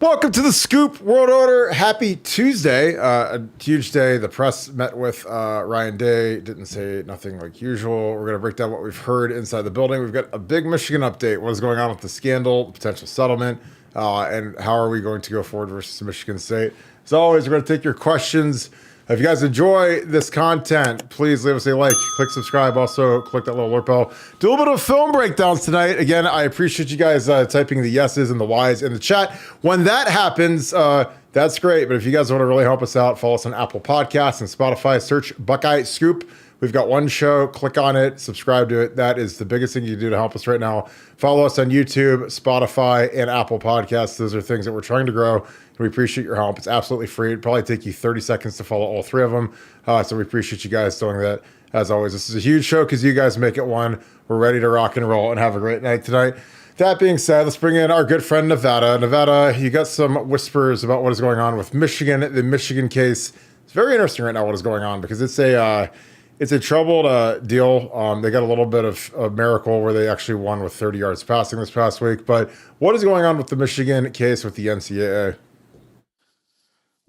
Welcome to the Scoop World Order. Happy Tuesday. A huge day. The press met with Ryan Day. Didn't say nothing like usual. We're going to break down what we've heard inside the building. We've got a big Michigan update. What is going on with the scandal, the potential settlement, and how are we going to go forward versus Michigan State. As always, we're going to take your questions. If you guys enjoy this content, please leave us a like, click subscribe, also click that little alert bell. Do a little bit of film breakdowns tonight. Again, I appreciate you guys typing the yeses and the Ys in the chat. When that happens, that's great. But if you guys want to really help us out, follow us on Apple Podcasts and Spotify. Search Buckeye Scoop. We've got one show. Click on it, subscribe to it. That is the biggest thing you can do to help us right now. Follow us on YouTube, Spotify, and Apple Podcasts. Those are things that we're trying to grow. We appreciate your help. It's absolutely free. It'd probably take you 30 seconds to follow all three of them. So we appreciate you guys doing that. As always, this is a huge show because you guys make it one. We're ready to rock and roll and have a great night tonight. That being said, let's bring in our good friend Nevada. Nevada, you got some whispers about what is going on with Michigan, the Michigan case. It's very interesting right now what is going on because it's a troubled deal. They got a little bit of a miracle where they actually won with 30 yards passing this past week. But what is going on with the Michigan case with the NCAA?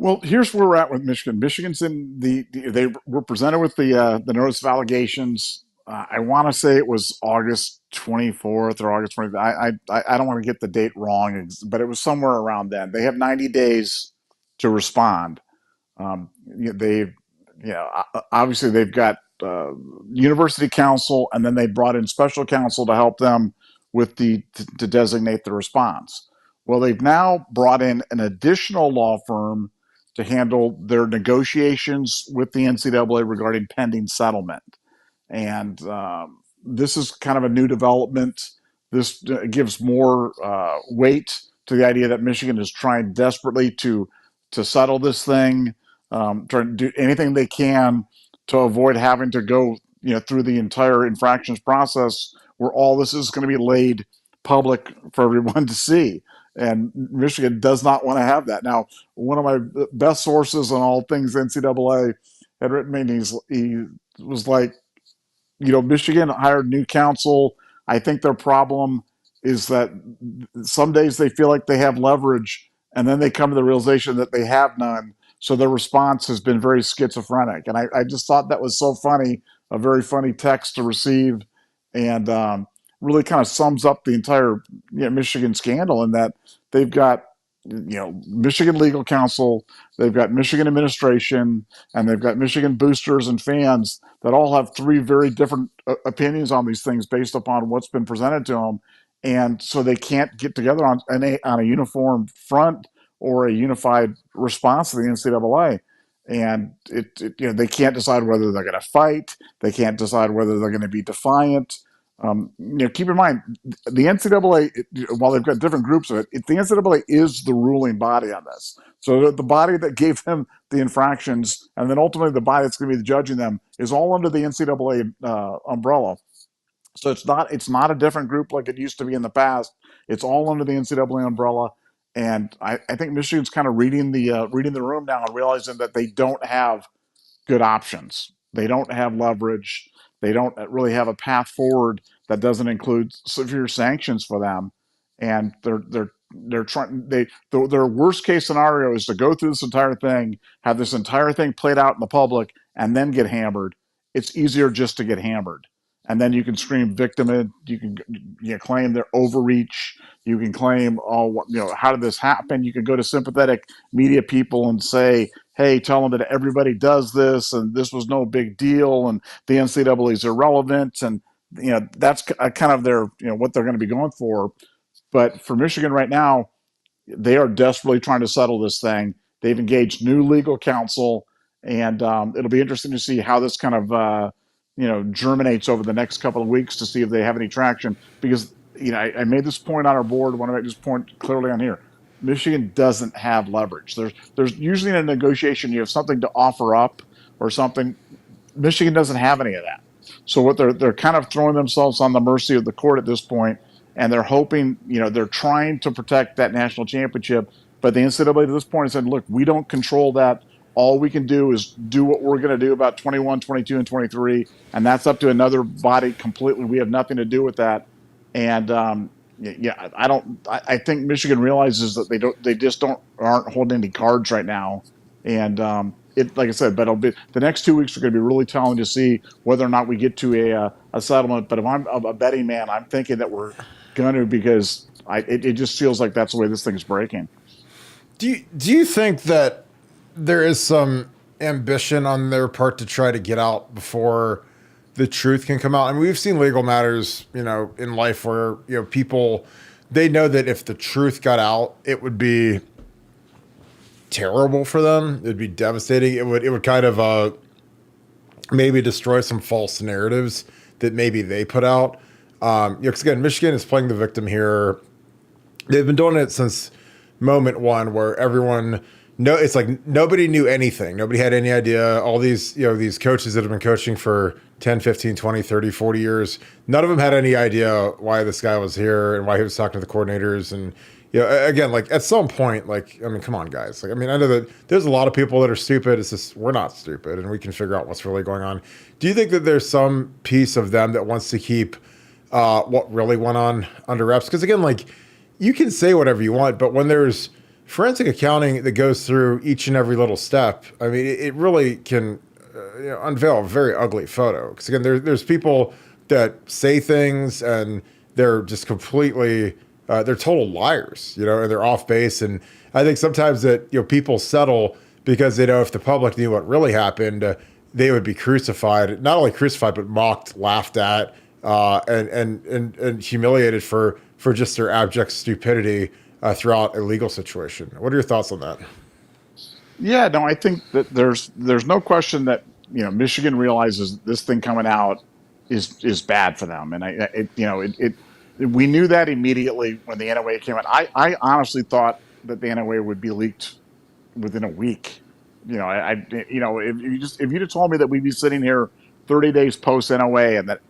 Well, here's where we're at with Michigan. Michigan's they were presented with the notice of allegations. I want to say it was August 24th or August 20th. I don't want to get the date wrong, but it was somewhere around then. They have 90 days to respond. Obviously they've got university counsel, and then they brought in special counsel to help them with to designate the response. Well, they've now brought in an additional law firm to handle their negotiations with the NCAA regarding pending settlement. And this is kind of a new development. This gives more weight to the idea that Michigan is trying desperately to settle this thing, trying to do anything they can to avoid having to go through the entire infractions process where all this is going to be laid public for everyone to see. And Michigan does not want to have that. Now, one of my best sources on all things NCAA had written me, he was like, Michigan hired new counsel. I think their problem is that some days they feel like they have leverage, and then they come to the realization that they have none. So their response has been very schizophrenic. And I just thought that was so funny, a very funny text to receive, and really kind of sums up the entire Michigan scandal in that they've got Michigan legal counsel, they've got Michigan administration, and they've got Michigan boosters and fans that all have three very different opinions on these things based upon what's been presented to them. And so they can't get together on a uniform front or a unified response to the NCAA. And they can't decide whether they're going to fight. They can't decide whether they're going to be defiant. Keep in mind, the NCAA, while they've got different groups of it, the NCAA is the ruling body on this. So the body that gave them the infractions, and then ultimately the body that's going to be judging them, is all under the NCAA umbrella. So it's not a different group like it used to be in the past. It's all under the NCAA umbrella. And I think Michigan's kind of reading the room now and realizing that they don't have good options. They don't have leverage. They don't really have a path forward that doesn't include severe sanctions for them. And they're trying. Their worst case scenario is to go through this entire thing, have this entire thing played out in the public, and then get hammered. It's easier just to get hammered. And then you can scream victim. You can claim their overreach. You can claim, how did this happen? You can go to sympathetic media people and say, hey, tell them that everybody does this and this was no big deal and the NCAA is irrelevant. And, that's kind of their, what they're going to be going for. But for Michigan right now, they are desperately trying to settle this thing. They've engaged new legal counsel, and it'll be interesting to see how this kind of, germinates over the next couple of weeks to see if they have any traction. Because, I made this point on our board. I want to make this point clearly on here. Michigan doesn't have leverage. There's usually in a negotiation, you have something to offer up or something. Michigan doesn't have any of that. So what they're kind of throwing themselves on the mercy of the court at this point, and they're hoping, they're trying to protect that national championship. But the NCAA to this point has said, look, we don't control that. All we can do is do what we're going to do about 21, 22, and 23, and that's up to another body completely. We have nothing to do with that. And, yeah, I don't. I think Michigan realizes that they just aren't holding any cards right now, and it like I said, but it'll be the next 2 weeks are going to be really telling to see whether or not we get to a settlement. But if I'm a betting man, I'm thinking that we're going to because it just feels like that's the way this thing's breaking. Do you think that there is some ambition on their part to try to get out before the truth can come out? And we've seen legal matters, in life where, people, they know that if the truth got out, it would be terrible for them. It'd be devastating. It would kind of maybe destroy some false narratives that maybe they put out. 'Cause again, Michigan is playing the victim here. They've been doing it since moment one, where everyone it's like nobody knew anything. Nobody had any idea. All these, these coaches that have been coaching for 10, 15, 20, 30, 40 years, none of them had any idea why this guy was here and why he was talking to the coordinators. And, again, like at some point, come on, guys. I know that there's a lot of people that are stupid. It's just, we're not stupid and we can figure out what's really going on. Do you think that there's some piece of them that wants to keep what really went on under wraps? Because again, you can say whatever you want, but when there's forensic accounting that goes through each and every little step, it really can unveil a very ugly photo. Because again, there's people that say things and they're just completely, they're total liars, and they're off base. And I think sometimes that, people settle because they know if the public knew what really happened, they would be crucified, not only crucified, but mocked, laughed at, and humiliated for just their abject stupidity throughout a legal situation. What are your thoughts on that? Yeah, no, I think that there's no question that Michigan realizes this thing coming out is bad for them, and we knew that immediately when the NOA came out. I honestly thought that the NOA would be leaked within a week. If you'd have told me that we'd be sitting here 30 days post NOA and that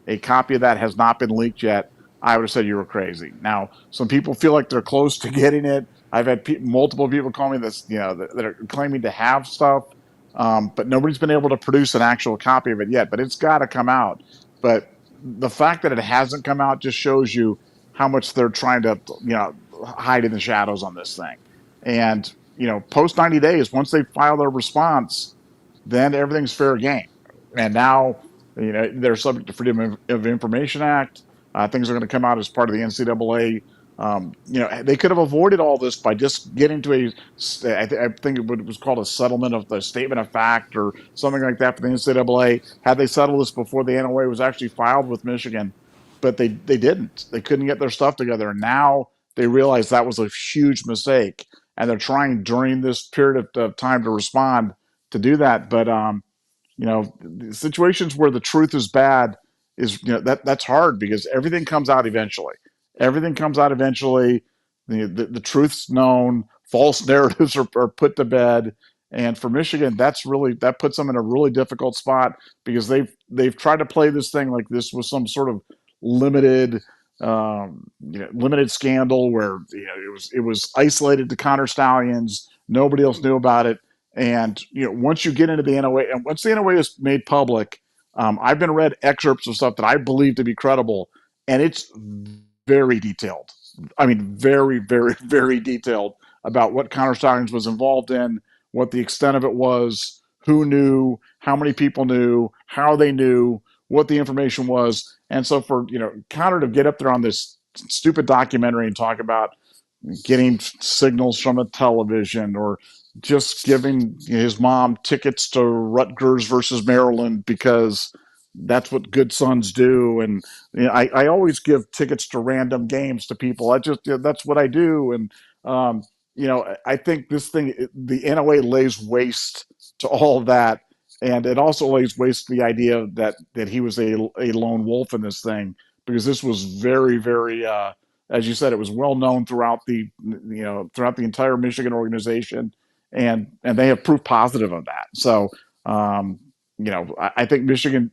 a copy of that has not been leaked yet, I would have said you were crazy. Now, some people feel like they're close to getting it. I've had multiple people call me this, that are claiming to have stuff, but nobody's been able to produce an actual copy of it yet. But it's got to come out. But the fact that it hasn't come out just shows you how much they're trying to, hide in the shadows on this thing. And post 90 days, once they file their response, then everything's fair game. And now, they're subject to Freedom of Information Act. Things are going to come out as part of the NCAA. They could have avoided all this by just getting to I think it was called a settlement of the statement of fact or something like that for the NCAA. Had they settled this before the NOA was actually filed with Michigan, but they didn't. They couldn't get their stuff together, and now they realize that was a huge mistake, and they're trying during this period of time to respond to do that. But situations where the truth is bad is that's hard because everything comes out eventually. Everything comes out eventually. The truth's known. False narratives are put to bed. And for Michigan, that puts them in a really difficult spot because they've tried to play this thing like this was some sort of limited limited scandal where it was isolated to Connor Stallions. Nobody else knew about it. And once you get into the NOA, and once the NOA is made public, I've been read excerpts of stuff that I believe to be credible, and it's very detailed. Very, very, very detailed about what Connor Stallions was involved in, what the extent of it was, who knew, how many people knew, how they knew, what the information was. And so for Connor to get up there on this stupid documentary and talk about getting signals from a television or just giving his mom tickets to Rutgers versus Maryland because that's what good sons do. And I always give tickets to random games to people. That's what I do. And, I think this thing, the NOA lays waste to all of that. And it also lays waste to the idea that he was a lone wolf in this thing, because this was very, very, as you said, it was well known throughout throughout the entire Michigan organization, and they have proof positive of that. So, I think Michigan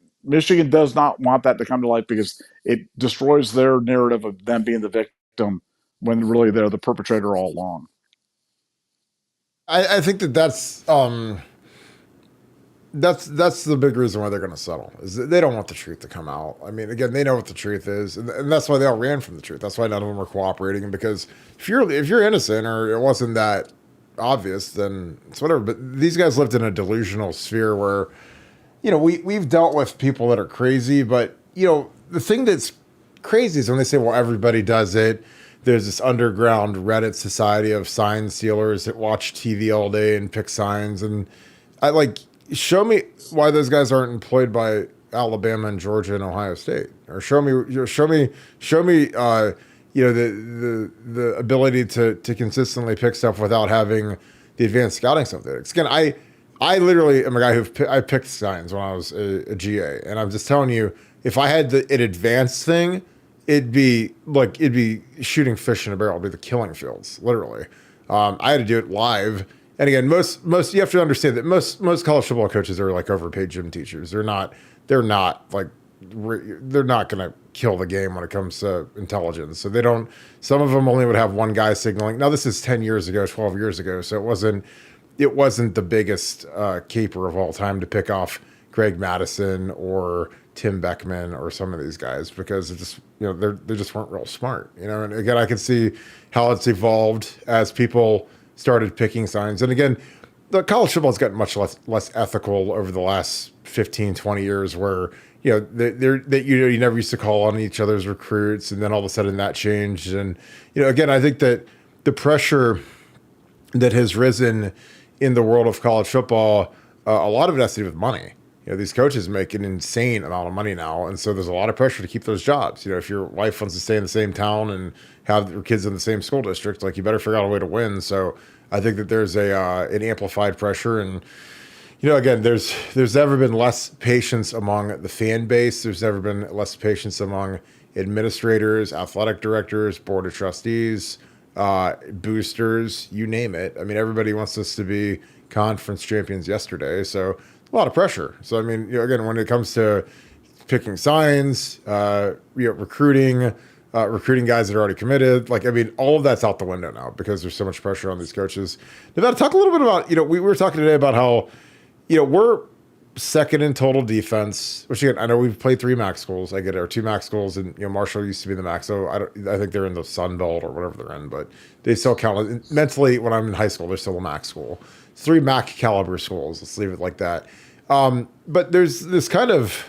does not want that to come to light because it destroys their narrative of them being the victim when really they're the perpetrator all along. I think that's that's the big reason why they're going to settle is that they don't want the truth to come out. I mean, again, they know what the truth is, and that's why they all ran from the truth. That's why none of them are cooperating. Because if you're innocent or it wasn't that obvious, then it's whatever. But these guys lived in a delusional sphere where, we've dealt with people that are crazy, but the thing that's crazy is when they say, well, everybody does it. There's this underground Reddit society of sign stealers that watch TV all day and pick signs. And I like, show me why those guys aren't employed by Alabama and Georgia and Ohio State, or show me, the ability to consistently pick stuff without having the advanced scouting stuff there. Again, I literally am a guy I picked signs when I was a GA, and I'm just telling you, if I had an advanced thing, it'd be shooting fish in a barrel. It'd be the killing fields, literally. I had to do it live. And again, most you have to understand that most college football coaches are like overpaid gym teachers. They're not going to kill the game when it comes to intelligence. So they don't. Some of them only would have one guy signaling. Now this is 10 years ago, 12 years ago, so it wasn't the biggest caper of all time to pick off Greg Madison or Tim Beckman or some of these guys, because it just they just weren't real smart. And again, I can see how it's evolved as people started picking signs. And again, the college football has gotten much less ethical over the last 15, 20 years, where you never used to call on each other's recruits, and then all of a sudden that changed. And again, I think that the pressure that has risen in the world of college football, a lot of it has to do with money. These coaches make an insane amount of money now, and so there's a lot of pressure to keep those jobs. If your wife wants to stay in the same town and have your kids in the same school district, like, you better figure out a way to win. So I think that there's an amplified pressure, and again, there's never been less patience among the fan base. There's never been less patience among administrators, athletic directors, board of trustees, boosters, you name it. I mean, everybody wants us to be conference champions yesterday, so a lot of pressure. So I mean, again, when it comes to picking signs, recruiting guys that are already committed, all of that's out the window now because there's so much pressure on these coaches. Nevada, talk a little bit about, we were talking today about how, we're second in total defense, which again, I know we've played 3 MAC schools. I get it, or 2 MAC schools, and Marshall used to be the MAC, so I think they're in the Sun Belt or whatever they're in, but they still count mentally. When I'm in high school, they're still a MAC school. 3 MAC caliber schools. Let's leave it like that. But there's this kind of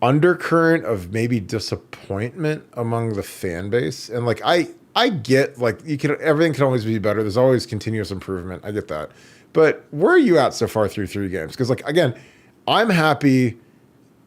undercurrent of maybe disappointment among the fan base, and I get everything can always be better. There's always continuous improvement. I get that. But where are you at so far through 3 games? Because again, I'm happy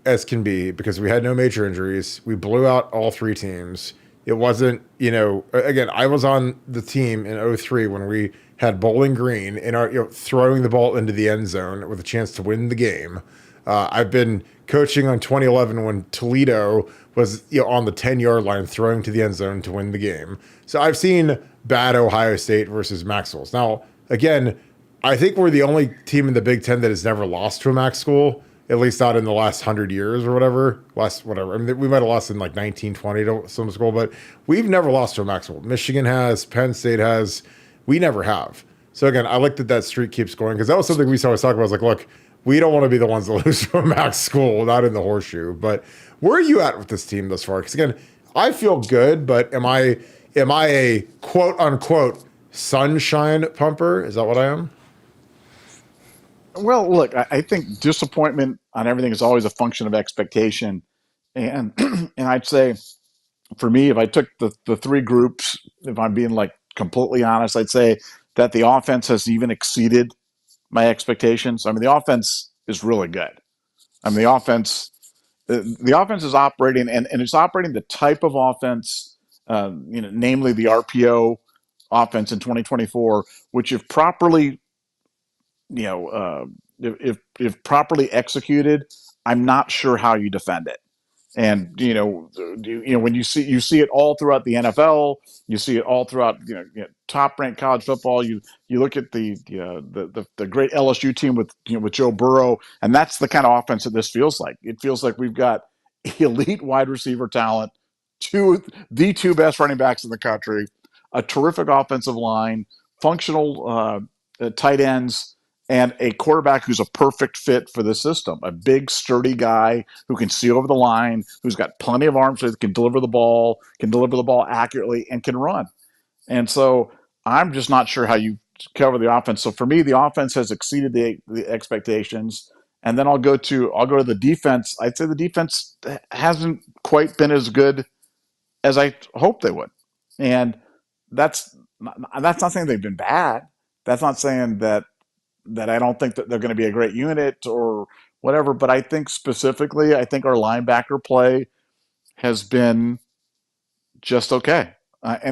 as can be because we had no major injuries. We blew out all 3 teams. It wasn't, again, I was on the team in 2003 when we had Bowling Green in our, throwing the ball into the end zone with a chance to win the game. I've been coaching on 2011 when Toledo was on the 10-yard line throwing to the end zone to win the game. So I've seen bad Ohio State versus Maxwell's. Now, again, I think we're the only team in the Big Ten that has never lost to a MAC school, at least not in the last 100 years or whatever. I mean, we might have lost in 1920 to some school, but we've never lost to a MAC school. Michigan has, Penn State has. We never have. So again, I like that streak keeps going, because that was something we always talk about. I was like, look, we don't want to be the ones that lose to a MAC school, not in the horseshoe. But where are you at with this team thus far? Because again, I feel good, but am I a quote unquote sunshine pumper? Is that what I am? Well, look, I think disappointment on everything is always a function of expectation. And and I'd say for me, if I took the 3 groups, if I'm being completely honest, I'd say that the offense has even exceeded my expectations. I mean, the offense is really good. I mean, the offense is operating, and it's operating the type of offense, namely the RPO offense in 2024, which if properly if properly executed, I'm not sure how you defend it. And when you see it all throughout the NFL, you see it all throughout top ranked college football. You look at the great LSU team with Joe Burrow, and that's the kind of offense that this feels like. It feels like we've got elite wide receiver talent, the 2 best running backs in the country, a terrific offensive line, functional tight ends, and a quarterback who's a perfect fit for the system. A big, sturdy guy who can see over the line, who's got plenty of arms, so can deliver the ball, accurately, and can run. And so I'm just not sure how you cover the offense. So for me, the offense has exceeded the expectations. And then I'll go to the defense. I'd say the defense hasn't quite been as good as I hoped they would. And that's not saying they've been bad. That's not saying that I don't think that they're going to be a great unit or whatever. But I think specifically, I think our linebacker play has been just okay. I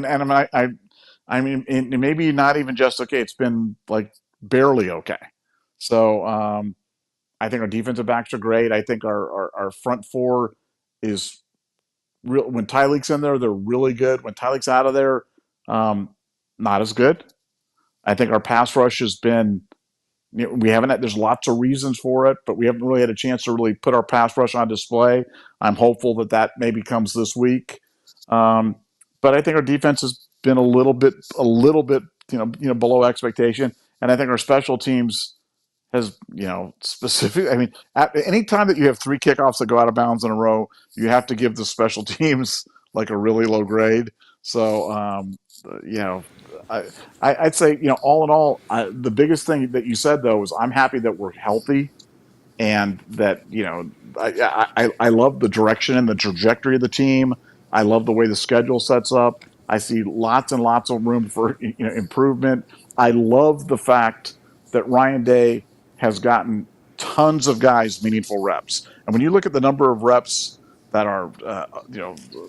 mean, maybe not even just okay. It's been like barely okay. So I think our defensive backs are great. I think our front four is real. When Tyleek's in there, they're really good. When Tyleek's out of there, not as good. I think our pass rush has been. We haven't had, there's lots of reasons for it, but we haven't really had a chance to really put our pass rush on display. I'm hopeful that maybe comes this week. But I think our defense has been a little bit, below expectation. And I think our special teams has, specific. I mean, any time that you have 3 kickoffs that go out of bounds in a row, you have to give the special teams like a really low grade. So, I'd say, all in all, the biggest thing that you said though is I'm happy that we're healthy, and that I love the direction and the trajectory of the team. I love the way the schedule sets up. I see lots and lots of room for improvement. I love the fact that Ryan Day has gotten tons of guys meaningful reps, and when you look at the number of reps that are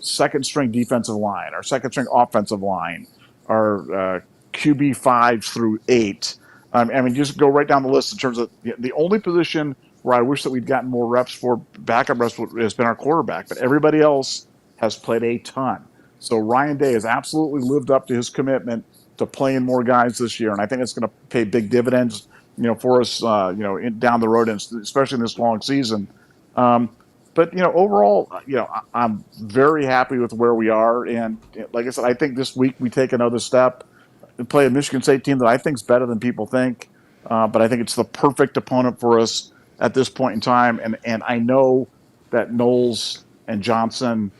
second string defensive line, our second string offensive line, our QB 5 through 8. I mean, just go right down the list in terms of the only position where I wish that we'd gotten more reps for backup reps has been our quarterback, but everybody else has played a ton. So Ryan Day has absolutely lived up to his commitment to playing more guys this year, and I think it's going to pay big dividends, for us, down the road, and especially in this long season. But overall, I'm very happy with where we are, and like I said, I think this week we take another step and play a Michigan State team that I think is better than people think. But I think it's the perfect opponent for us at this point in time, and I know that Knowles and Johnson,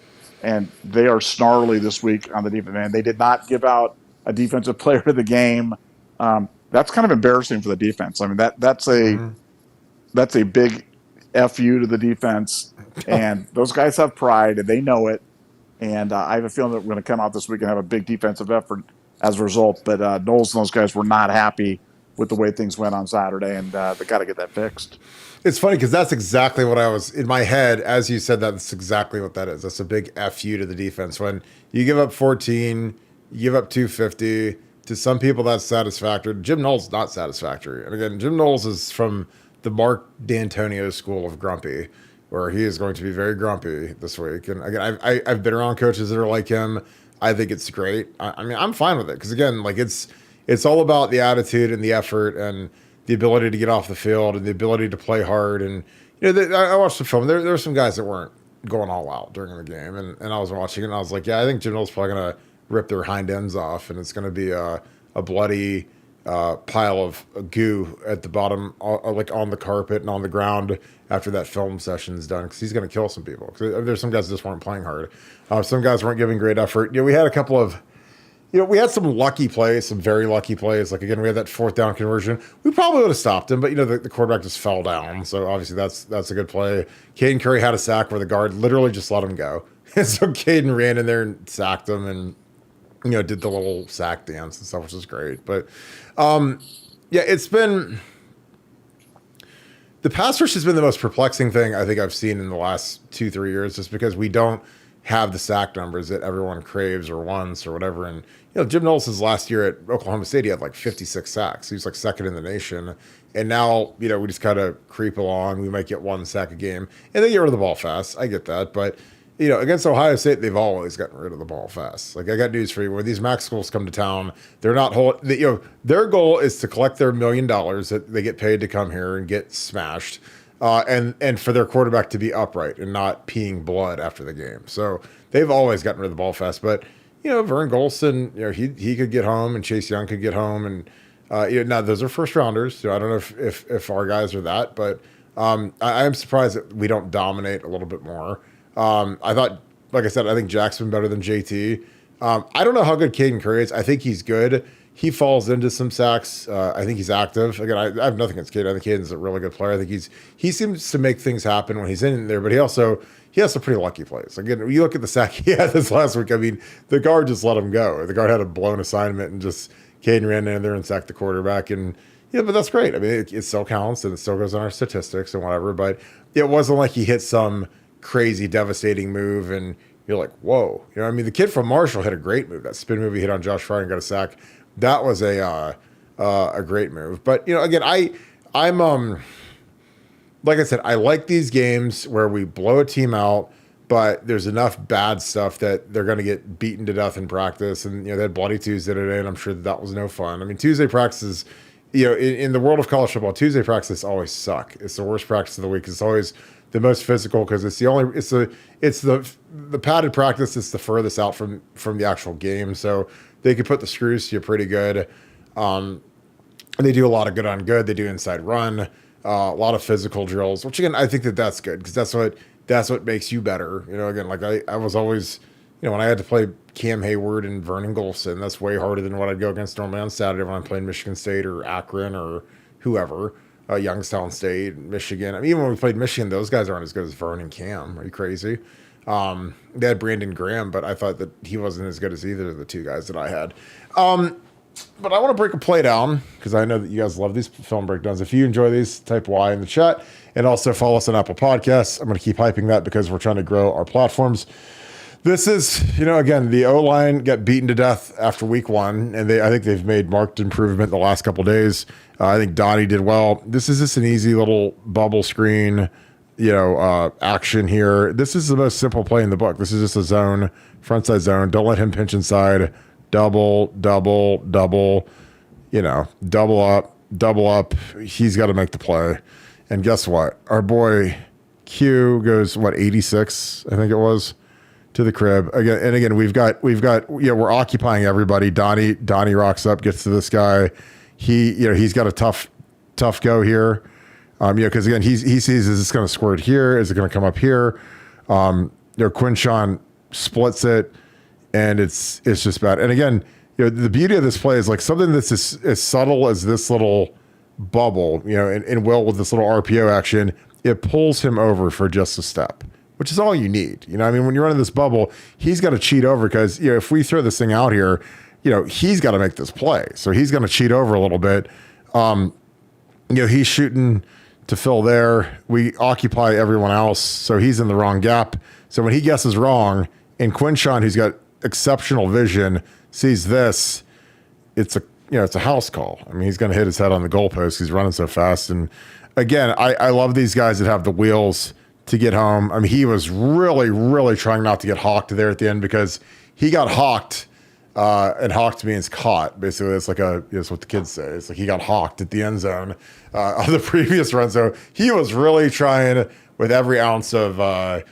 and they are snarly this week on the defense. Man, they did not give out a defensive player of the game. That's kind of embarrassing for the defense. I mean, that's a big FU to the defense, and those guys have pride and they know it. And I have a feeling that we're going to come out this week and have a big defensive effort as a result. But Knowles and those guys were not happy with the way things went on Saturday, and they got to get that fixed. It's funny because that's exactly what I was in my head as you said that. That's exactly what that is. That's a big FU to the defense. When you give up 14, you give up 250. To some people, that's satisfactory. Jim Knowles not satisfactory. And again, Jim Knowles is from the Mark D'Antonio school of grumpy, where he is going to be very grumpy this week. And again, I've been around coaches that are like him. I think it's great. I mean, I'm fine with it because again, like it's all about the attitude and the effort and the ability to get off the field and the ability to play hard. And I watched the film. There were some guys that weren't going all out during the game, and I was watching it and I was like, yeah, I think Jim Knowles is probably gonna rip their hind ends off, and it's gonna be a bloody pile of goo at the bottom, like on the carpet and on the ground after that film session is done, because he's going to kill some people. There's some guys that just weren't playing hard. Some guys weren't giving great effort. We had a couple of, we had some lucky plays, some very lucky plays. Like again, we had that 4th down conversion. We probably would have stopped him, but the quarterback just fell down. So obviously that's a good play. Caden Curry had a sack where the guard literally just let him go. And so Caden ran in there and sacked him and did the little sack dance and stuff, which is great. But it's been, the pass rush has been the most perplexing thing I think I've seen in the last 2-3 years, just because we don't have the sack numbers that everyone craves or wants or whatever. And Jim Knowles' last year at Oklahoma State, he had like 56 sacks. He was like second in the nation. And now, we just kind of creep along. We might get 1 sack a game, and they get rid of the ball fast. I get that, but against Ohio State, they've always gotten rid of the ball fast. Like, I got news for you. When these MAC schools come to town, they're not their goal is to collect their $1 million that they get paid to come here and get smashed, and for their quarterback to be upright and not peeing blood after the game. So they've always gotten rid of the ball fast. But Vern Golston, he could get home, and Chase Young could get home, and Now those are first rounders, so I don't know if our guys are that, but I am surprised that we don't dominate a little bit more. I thought, like I said, I think Jack's been better than JT. I don't know how good Caden Curry is. I think he's good. He falls into some sacks. I think he's active. Again, I have nothing against Caden. I think Caden's a really good player. I think he seems to make things happen when he's in there, but he has some pretty lucky plays. Again, you look at the sack he had this last week. I mean, the guard just let him go. The guard had a blown assignment and just Caden ran in there and sacked the quarterback. And yeah, but that's great. I mean, it still counts and it still goes on our statistics and whatever. But it wasn't like he hit some crazy, devastating move and you're like, whoa. I mean, the kid from Marshall hit a great move. That spin move he hit on Josh Fryer and got a sack. That was a great move. But again, I'm like I said, I like these games where we blow a team out, but there's enough bad stuff that they're going to get beaten to death in practice. And they had Bloody Tuesday today, and I'm sure that was no fun. I mean, Tuesday practices, in the world of college football, Tuesday practices always suck. It's the worst practice of the week. It's always the most physical because it's the padded practice. It's the furthest out from the actual game, so they can put the screws to you pretty good. And they do a lot of good on good. They do inside run, a lot of physical drills, which again, I think that's good because that's what makes you better. Again, like I was always, when I had to play Cam Hayward and Vernon Golson, that's way harder than what I'd go against normally on Saturday when I'm playing Michigan State or Akron or whoever, Youngstown State, Michigan. I mean, even when we played Michigan, those guys aren't as good as Vernon and Cam. Are you crazy? They had Brandon Graham, but I thought that he wasn't as good as either of the two guys that I had. But I want to break a play down because I know that you guys love these film breakdowns. If you enjoy these, type Y in the chat and also follow us on Apple Podcasts. I'm going to keep hyping that because we're trying to grow our platforms. This is, again, the O-line got beaten to death after week one, and I think they've made marked improvement the last couple of days. I think Donnie did well. This is just an easy little bubble screen, action here. This is the most simple play in the book. This is just a zone, front side zone. Don't let him pinch inside. Double, double, double, double up. He's got to make the play. And guess what? Our boy Q goes, 86, I think it was, to the crib. Again, we've got, we're occupying everybody. Donnie rocks up, gets to this guy. He's got a tough go here. Because again, he sees, is this going to squirt here? Is it going to come up here? Quinshawn splits it, and it's just bad. And again, the beauty of this play is like something that's as subtle as this little bubble, and Will with this little RPO action, it pulls him over for just a step, which is all you need. When you're running this bubble, he's got to cheat over because, if we throw this thing out here, he's got to make this play. So he's going to cheat over a little bit. He's shooting to fill there. We occupy everyone else. So he's in the wrong gap. So when he guesses wrong, and Quinshawn, who's got exceptional vision, sees this, it's a house call. He's going to hit his head on the goalpost. He's running so fast. And again, I love these guys that have the wheels to get home. He was really, really trying not to get hawked there at the end because he got hawked, and hawked means caught. Basically, it's like it's what the kids say. It's like he got hawked at the end zone of the previous run. So he was really trying with every ounce of,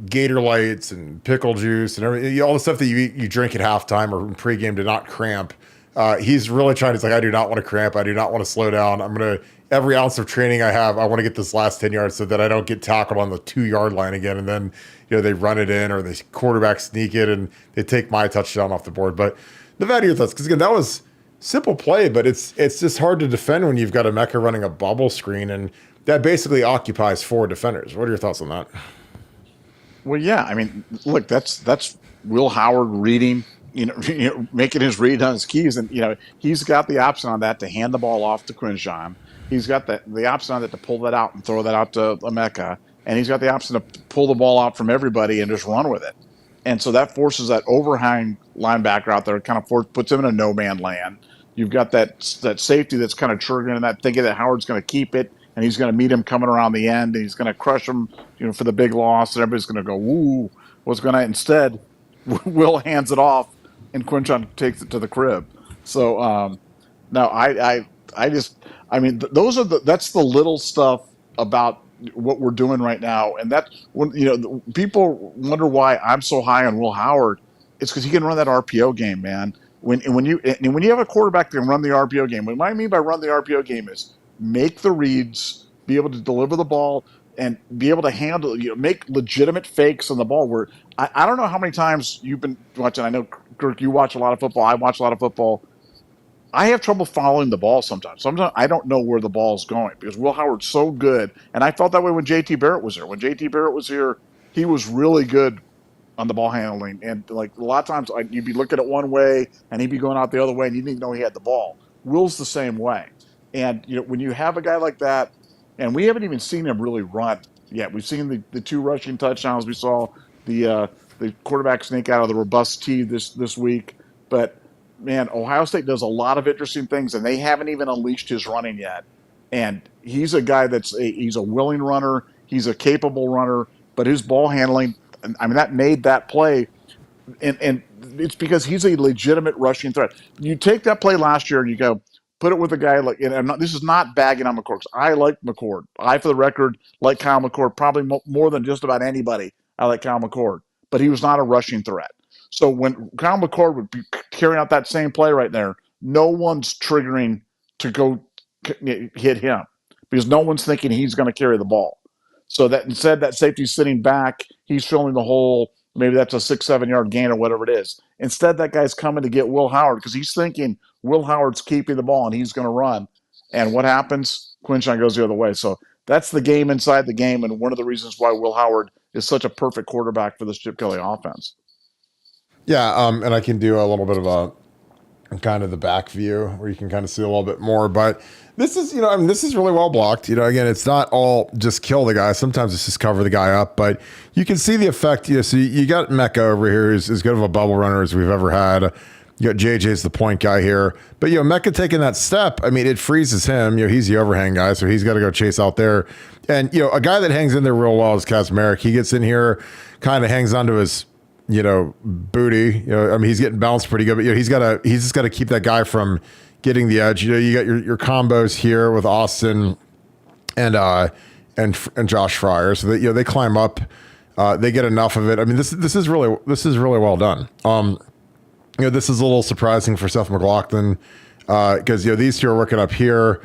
Gator Lights and pickle juice and everything, all the stuff that you drink at halftime or pregame to not cramp. He's really trying. He's like, I do not want to cramp. I do not want to slow down. Every ounce of training I have, I want to get this last 10 yards so that I don't get tackled on the 2-yard line again. And then, they run it in or the quarterback sneak it and they take my touchdown off the board. But Nevada, your thoughts? Because again, that was simple play, but it's just hard to defend when you've got a Mecca running a bubble screen and that basically occupies 4 defenders. What are your thoughts on that? Well, yeah, look, that's Will Howard reading, making his read on his keys, and he's got the option on that to hand the ball off to Quinshawn. He's got the option on that to pull that out and throw that out to Emeka, and he's got the option to pull the ball out from everybody and just run with it. And so that forces that overhang linebacker out there, kind of puts him in a no man land. You've got that safety that's kind of triggering that, thinking that Howard's going to keep it. And he's going to meet him coming around the end, and he's going to crush him, for the big loss. And everybody's going to go, "Woo!" What's going to instead? Will hands it off, and Quinshawn takes it to the crib. So no, that's the little stuff about what we're doing right now, and that when people wonder why I'm so high on Will Howard, it's because he can run that RPO game, man. when you have a quarterback that can run the RPO game, what I mean by run the RPO game is make the reads, be able to deliver the ball, and be able to handle, make legitimate fakes on the ball. Where I don't know how many times you've been watching. I know, Kirk, you watch a lot of football. I watch a lot of football. I have trouble following the ball sometimes. Sometimes I don't know where the ball's going because Will Howard's so good. And I felt that way when JT Barrett was here. When JT Barrett was here, he was really good on the ball handling. And like a lot of times you'd be looking at one way and he'd be going out the other way and you didn't even know he had the ball. Will's the same way. And when you have a guy like that, and we haven't even seen him really run yet. We've seen the 2 rushing touchdowns. We saw the quarterback sneak out of the robust tee this week. But man, Ohio State does a lot of interesting things, and they haven't even unleashed his running yet. And he's a guy he's a willing runner. He's a capable runner, but his ball handling, I mean, that made that play. And it's because he's a legitimate rushing threat. You take that play last year and you go, put it with a guy like, and this is not bagging on McCord. I like McCord. For the record, like Kyle McCord, probably more than just about anybody. I like Kyle McCord, but he was not a rushing threat. So when Kyle McCord would be carrying out that same play right there, no one's triggering to go hit him because no one's thinking he's going to carry the ball. So that instead, that safety's sitting back, he's filling the hole. Maybe that's a 6-7 yard gain or whatever it is. Instead, that guy's coming to get Will Howard because he's thinking Will Howard's keeping the ball and he's going to run. And what happens? Quinshon goes the other way. So that's the game inside the game, and one of the reasons why Will Howard is such a perfect quarterback for this Chip Kelly offense. Yeah, and I can do a little bit of a kind of the back view where you can kind of see a little bit more. But this is, this is really well blocked. Again, it's not all just kill the guy. Sometimes it's just cover the guy up. But you can see the effect. So you got Mecca over here, who's as good of a bubble runner as we've ever had. You got JJ's the point guy here. But, Mecca taking that step, it freezes him. He's the overhang guy, so he's got to go chase out there. And, a guy that hangs in there real well is Kazmarek. He gets in here, kind of hangs onto his booty. He's getting bounced pretty good, but he's just got to keep that guy from getting the edge. You got your combos here with Austin and Josh Fryer, so that they climb up, they get enough of it. This is really well done. This is a little surprising for Seth McLaughlin because these two are working up here.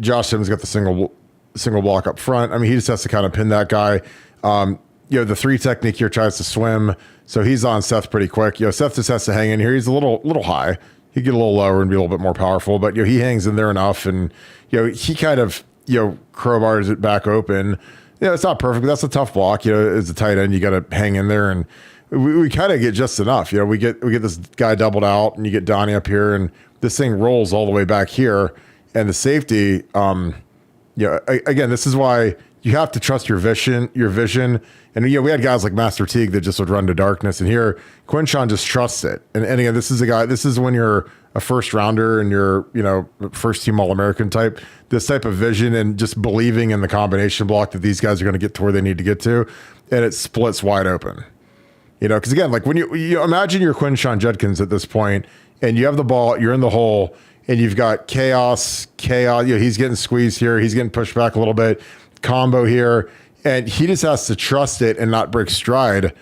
Josh Simmons got the single block up front. He just has to kind of pin that guy. The 3 technique here tries to swim, so he's on Seth pretty quick. Seth just has to hang in here. He's a little high. He'd get a little lower and be a little bit more powerful, but he hangs in there enough, and he kind of crowbars it back open. It's not perfect, but that's a tough block. As a tight end, you got to hang in there, and we kind of get just enough. We get this guy doubled out, and you get Donnie up here, and this thing rolls all the way back here, and the safety. Again, this is why you have to trust your vision. And we had guys like Master Teague that just would run to darkness. And here, Quinshon just trusts it. And again, this is when you're a first rounder and you're, first team All-American type, this type of vision and just believing in the combination block that these guys are going to get to where they need to get to. And it splits wide open. Because again, like when you imagine you're Quinshon Judkins at this point and you have the ball, you're in the hole, and you've got chaos. He's getting squeezed here. He's getting pushed back a little bit. Combo here. And he just has to trust it and not break stride.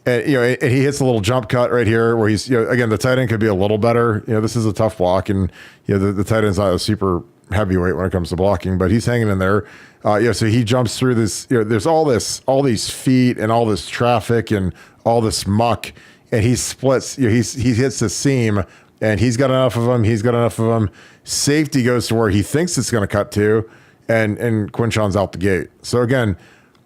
And, and he hits a little jump cut right here where he's, again, the tight end could be a little better. This is a tough block. And, the tight end's not a super heavyweight when it comes to blocking, but he's hanging in there. So he jumps through this, there's all these feet and all this traffic and all this muck. And he splits, he hits the seam. And he's got enough of them. Safety goes to where he thinks it's going to cut to, and Quinshon's out the gate. So again,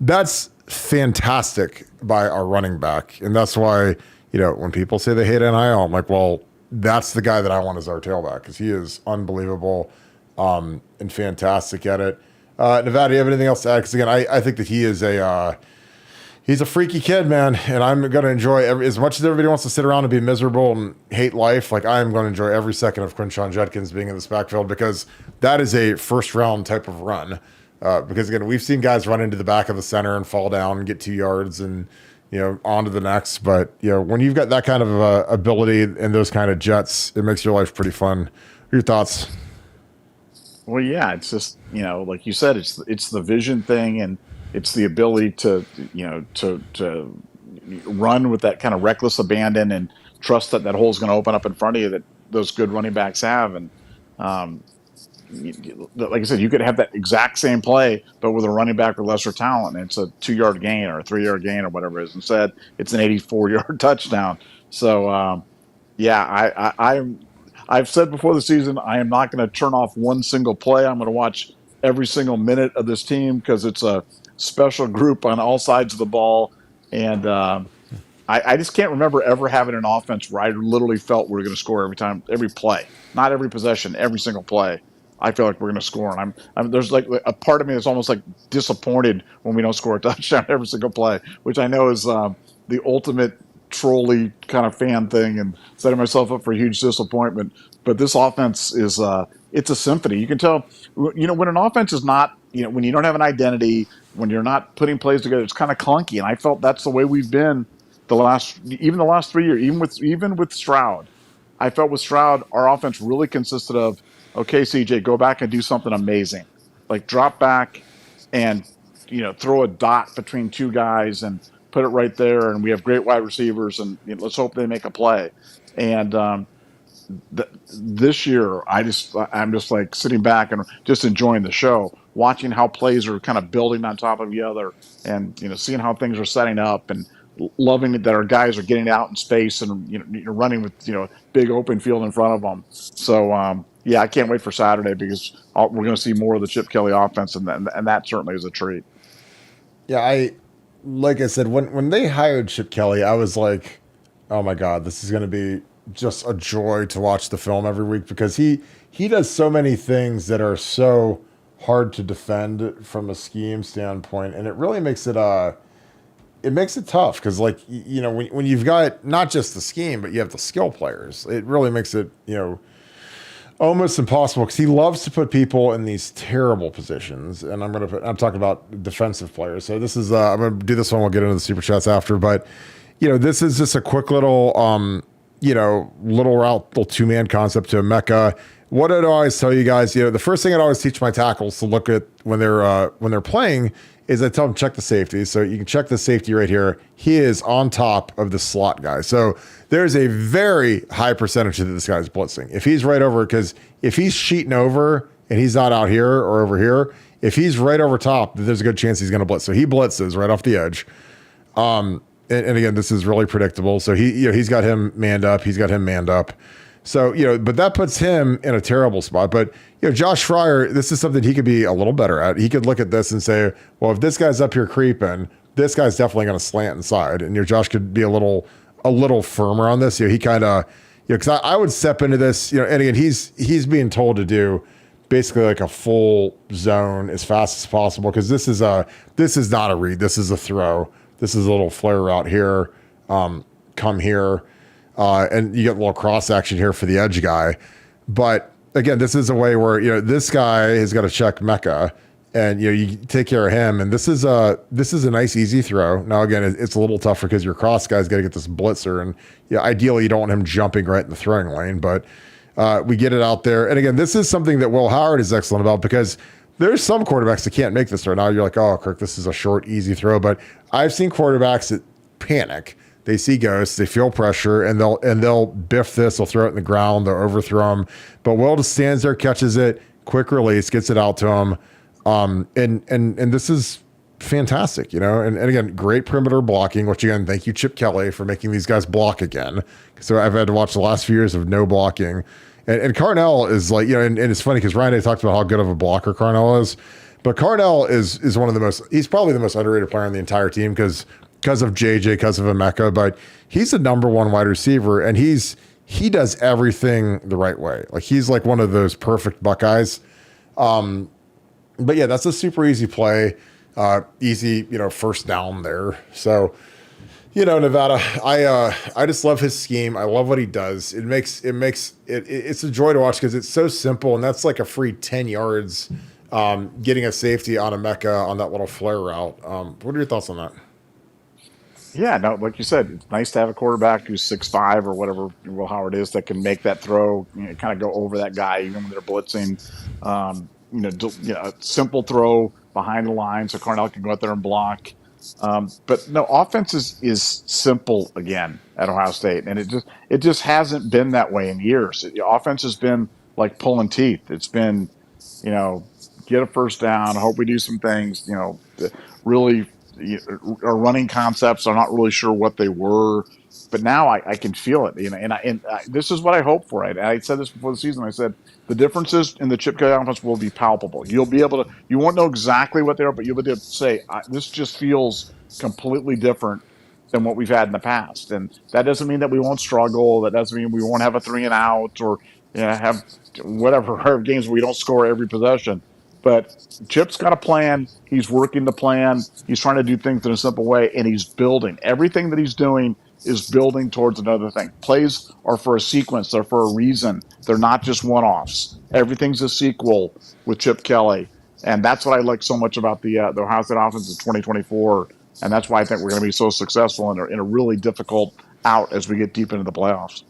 that's fantastic by our running back. And that's why, when people say they hate NIL, I'm like, well, that's the guy that I want as our tailback because he is unbelievable and fantastic at it. Nevada, do you have anything else to add? Because again, I think that he is he's a freaky kid, man, and I'm going to enjoy as much as everybody wants to sit around and be miserable and hate life. Like I am going to enjoy every second of Quinshon Judkins being in this backfield because that is a first round type of run. Because again, we've seen guys run into the back of the center and fall down and get 2 yards and on to the next. But when you've got that kind of ability and those kind of jets, it makes your life pretty fun. What are your thoughts? Well, yeah, it's just like you said, it's the vision thing and. It's the ability to run with that kind of reckless abandon and trust that hole is going to open up in front of you. That those good running backs have. And like I said, you could have that exact same play, but with a running back with lesser talent, and it's a 2 yard gain or a 3 yard gain or whatever it is. Instead, it's an 84-yard touchdown. So yeah, I've said before the season, I am not going to turn off one single play. I'm going to watch every single minute of this team because it's a special group on all sides of the ball. And I just can't remember ever having an offense where I literally felt we were going to score every time, every play, not every possession, every single play. I feel like we're going to score, and there's like a part of me that's almost like disappointed when we don't score a touchdown every single play, which I know is the ultimate trolley kind of fan thing and setting myself up for a huge disappointment. But this offense is it's a symphony. You can tell, when an offense is not, when you don't have an identity, when you're not putting plays together, it's kind of clunky. And I felt that's the way we've been the last 3 years, even with Stroud. I felt with Stroud, our offense really consisted of, okay, CJ, go back and do something amazing. Like drop back and, throw a dot between two guys and put it right there. And we have great wide receivers, and let's hope they make a play. And this year, I'm just like sitting back and just enjoying the show, watching how plays are kind of building on top of each other, and seeing how things are setting up, and loving that our guys are getting out in space and running with big open field in front of them. So yeah, I can't wait for Saturday because we're going to see more of the Chip Kelly offense, and that certainly is a treat. Yeah, like I said, when they hired Chip Kelly, I was like, oh my God, this is going to be just a joy to watch the film every week, because he does so many things that are so hard to defend from a scheme standpoint, and it really makes it tough, because when you've got not just the scheme, but you have the skill players, it really makes it almost impossible, because he loves to put people in these terrible positions. And I'm talking about defensive players. So this is I'm gonna do this one. We'll get into the super chats after, but this is just a quick little little route, little 2-man concept to a Mecca. What I'd always tell you guys, the first thing I'd always teach my tackles to look at when they're playing is I tell them check the safety. So you can check the safety right here. He is on top of the slot guy. So there's a very high percentage that this guy's blitzing. If he's right over, because if he's sheeting over and he's not out here or over here, if he's right over top, there's a good chance he's going to blitz. So he blitzes right off the edge. And again, this is really predictable. So he's got him manned up. He's got him manned up. So, but that puts him in a terrible spot. But, Josh Fryer, this is something he could be a little better at. He could look at this and say, well, if this guy's up here creeping, this guy's definitely going to slant inside. And Josh could be a little firmer on this. He kind of, because I would step into this, and again, he's being told to do basically like a full zone as fast as possible, because this is not a read. This is a throw. This is a little flare route here. Come here. And you get a little cross action here for the edge guy. But again, this is a way where, this guy has got to check Mecca, and, you take care of him. And this is a nice, easy throw. Now, again, it's a little tougher because your cross guy's got to get this blitzer. And ideally you don't want him jumping right in the throwing lane, but we get it out there. And again, this is something that Will Howard is excellent about, because there's some quarterbacks that can't make this throw. Now you're like, oh, Kirk, this is a short, easy throw. But I've seen quarterbacks that panic. They see ghosts, they feel pressure, and they'll biff this. They'll throw it in the ground. They'll overthrow him. But Will just stands there, catches it, quick release, gets it out to him. And this is fantastic, And again, great perimeter blocking. Which again, thank you, Chip Kelly, for making these guys block again. So I've had to watch the last few years of no blocking. And Carnell is like, and it's funny because Ryan talked about how good of a blocker Carnell is, but Carnell is one of the most. He's probably the most underrated player on the entire team because of JJ, because of Emeka, but he's the number one wide receiver, and he does everything the right way. Like he's like one of those perfect Buckeyes. But yeah, that's a super easy play, easy, first down there. So, Nevada, I just love his scheme. I love what he does. It's a joy to watch because it's so simple, and that's like a free 10 yards, getting a safety on Emeka on that little flare route. What are your thoughts on that? Yeah, no, like you said, it's nice to have a quarterback who's 6'5" or whatever Will Howard is that can make that throw, kind of go over that guy even when they're blitzing. A simple throw behind the line so Carnell can go out there and block. But no, offense is simple again at Ohio State, and it just hasn't been that way in years. Offense has been like pulling teeth. It's been, you know, get a first down, hope we do some things. Really, our running concepts. I'm not really sure what they were, but now I can feel it. This is what I hope for. I said this before the season. I said the differences in the Chip Kelly offense will be palpable. You'll be able to. You won't know exactly what they are, but you'll be able to say this just feels completely different than what we've had in the past. And that doesn't mean that we won't struggle. That doesn't mean we won't have a 3-and-out or have whatever games where we don't score every possession. But Chip's got a plan. He's working the plan. He's trying to do things in a simple way, and he's building. Everything that he's doing is building towards another thing. Plays are for a sequence. They're for a reason. They're not just one-offs. Everything's a sequel with Chip Kelly. And that's what I like so much about the Ohio State offense in 2024. And that's why I think we're going to be so successful in a really difficult out as we get deep into the playoffs.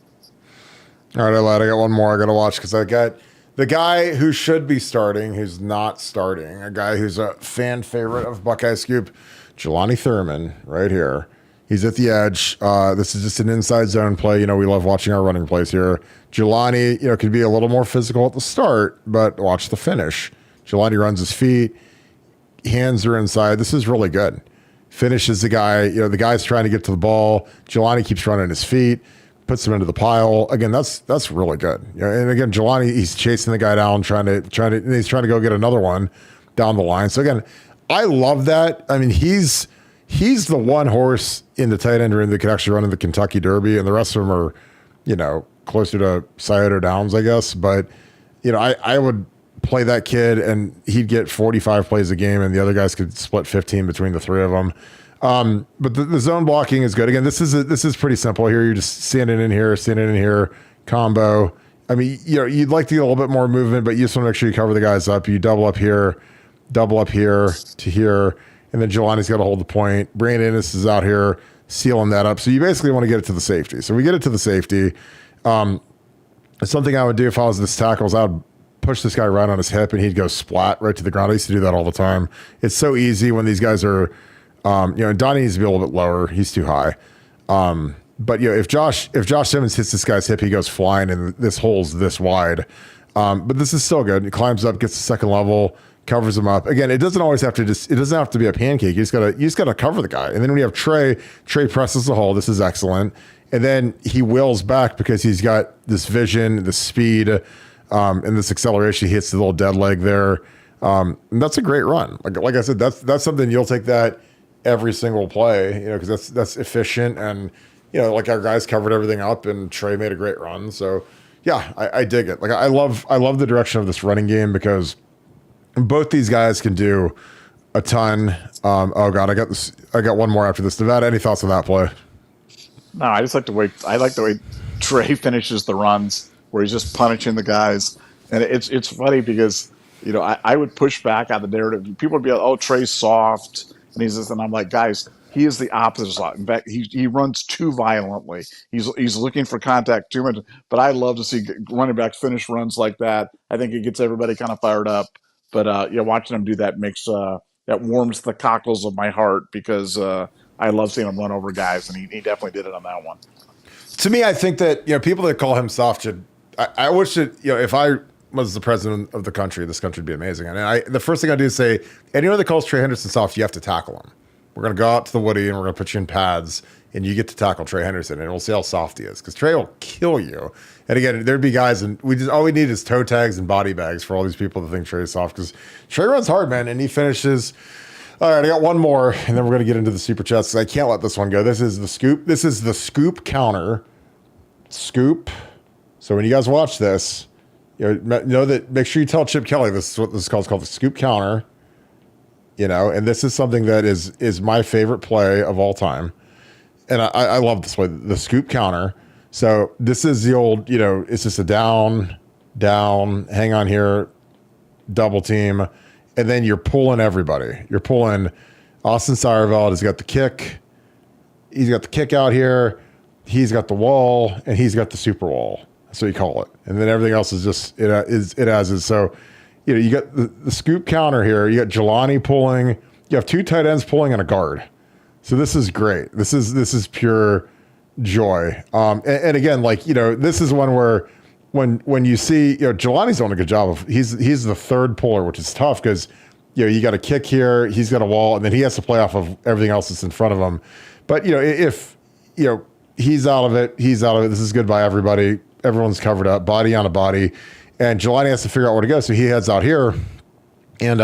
All right, I lied. I got one more I got to watch because I got the guy who should be starting, who's not starting, a guy who's a fan favorite of Buckeye Scoop, Jelani Thurman, right here. He's at the edge. This is just an inside zone play. We love watching our running plays here. Jelani, could be a little more physical at the start, but watch the finish. Jelani runs his feet. Hands are inside. This is really good. Finishes the guy. The guy's trying to get to the ball. Jelani keeps running his feet, puts him into the pile. Again, that's really good. And again, Jelani, he's chasing the guy down, trying to, and he's trying to go get another one down the line. So again, I love that. I mean, he's the one horse in the tight end room that could actually run in the Kentucky Derby, and the rest of them are, closer to Scioto Downs, I guess. But, I would play that kid and he'd get 45 plays a game and the other guys could split 15 between the three of them. But the zone blocking is good. Again, this is pretty simple here. You're just standing in here, combo. I mean, you'd like to get a little bit more movement, but you just want to make sure you cover the guys up. You double up here to here. And then Jelani's got to hold the point. Brandon Ennis is out here sealing that up. So you basically want to get it to the safety. So we get it to the safety. Something I would do if I was this tackle is I would push this guy right on his hip and he'd go splat right to the ground. I used to do that all the time. It's so easy when these guys are, and Donnie needs to be a little bit lower. He's too high. But if Josh Simmons hits this guy's hip, he goes flying and this hole's this wide. But this is still good. He climbs up, gets the second level, covers him up. Again, it doesn't have to be a pancake. You just gotta cover the guy. And then when you have Trey presses the hole. This is excellent. And then he wills back because he's got this vision, the speed, and this acceleration. He hits the little dead leg there. And that's a great run. Like I said, that's something you'll take that every single play, because that's efficient. And, like our guys covered everything up and Trey made a great run. So yeah, I dig it. Like I love the direction of this running game because both these guys can do a ton. Oh God, I got one more after this. Nevada, any thoughts on that play? No, I just like the way Trey finishes the runs where he's just punishing the guys. And it's funny because, I would push back on the narrative. People would be like, oh, Trey's soft. And I'm like, guys, he is the opposite of soft. In fact, he runs too violently. He's looking for contact too much. But I love to see running backs finish runs like that. I think it gets everybody kind of fired up. But watching him do that makes that warms the cockles of my heart because I love seeing him run over guys, and he definitely did it on that one. To me, I think that people that call him soft should. I wish that if I was the president of the country, this country would be amazing. And the first thing I do is say, anyone that calls Trey Henderson soft, you have to tackle him. We're going to go out to the Woody and we're going to put you in pads, and you get to tackle Trey Henderson, and we'll see how soft he is because Trey will kill you. And again, there'd be guys, and all we need is toe tags and body bags for all these people that think Trey's soft because Trey runs hard, man, and he finishes. All right, I got one more, and then we're going to get into the super chats. I can't let this one go. This is the scoop. This is the scoop counter. Scoop. So when you guys watch this, know that. Make sure you tell Chip Kelly this is what this is called. It's called the scoop counter. And this is something that is my favorite play of all time, and I love this play, the scoop counter. So this is the old, it's just a down, hang on here, double team. And then you're pulling everybody. You're pulling Austin Seyerveld has got the kick. He's got the kick out here. He's got the wall, and he's got the super wall. That's what you call it. And then everything else is just, it as is. So, you got the scoop counter here. You got Jelani pulling. You have two tight ends pulling and a guard. So this is great. This is pure joy. And again, like, this is one where when you see, Jelani's doing a good job of, he's the third puller, which is tough because, you got a kick here, he's got a wall, and then he has to play off of everything else that's in front of him. But, if, he's out of it, This is good by everybody. Everyone's covered up, body on a body. And Jelani has to figure out where to go. So he heads out here. And,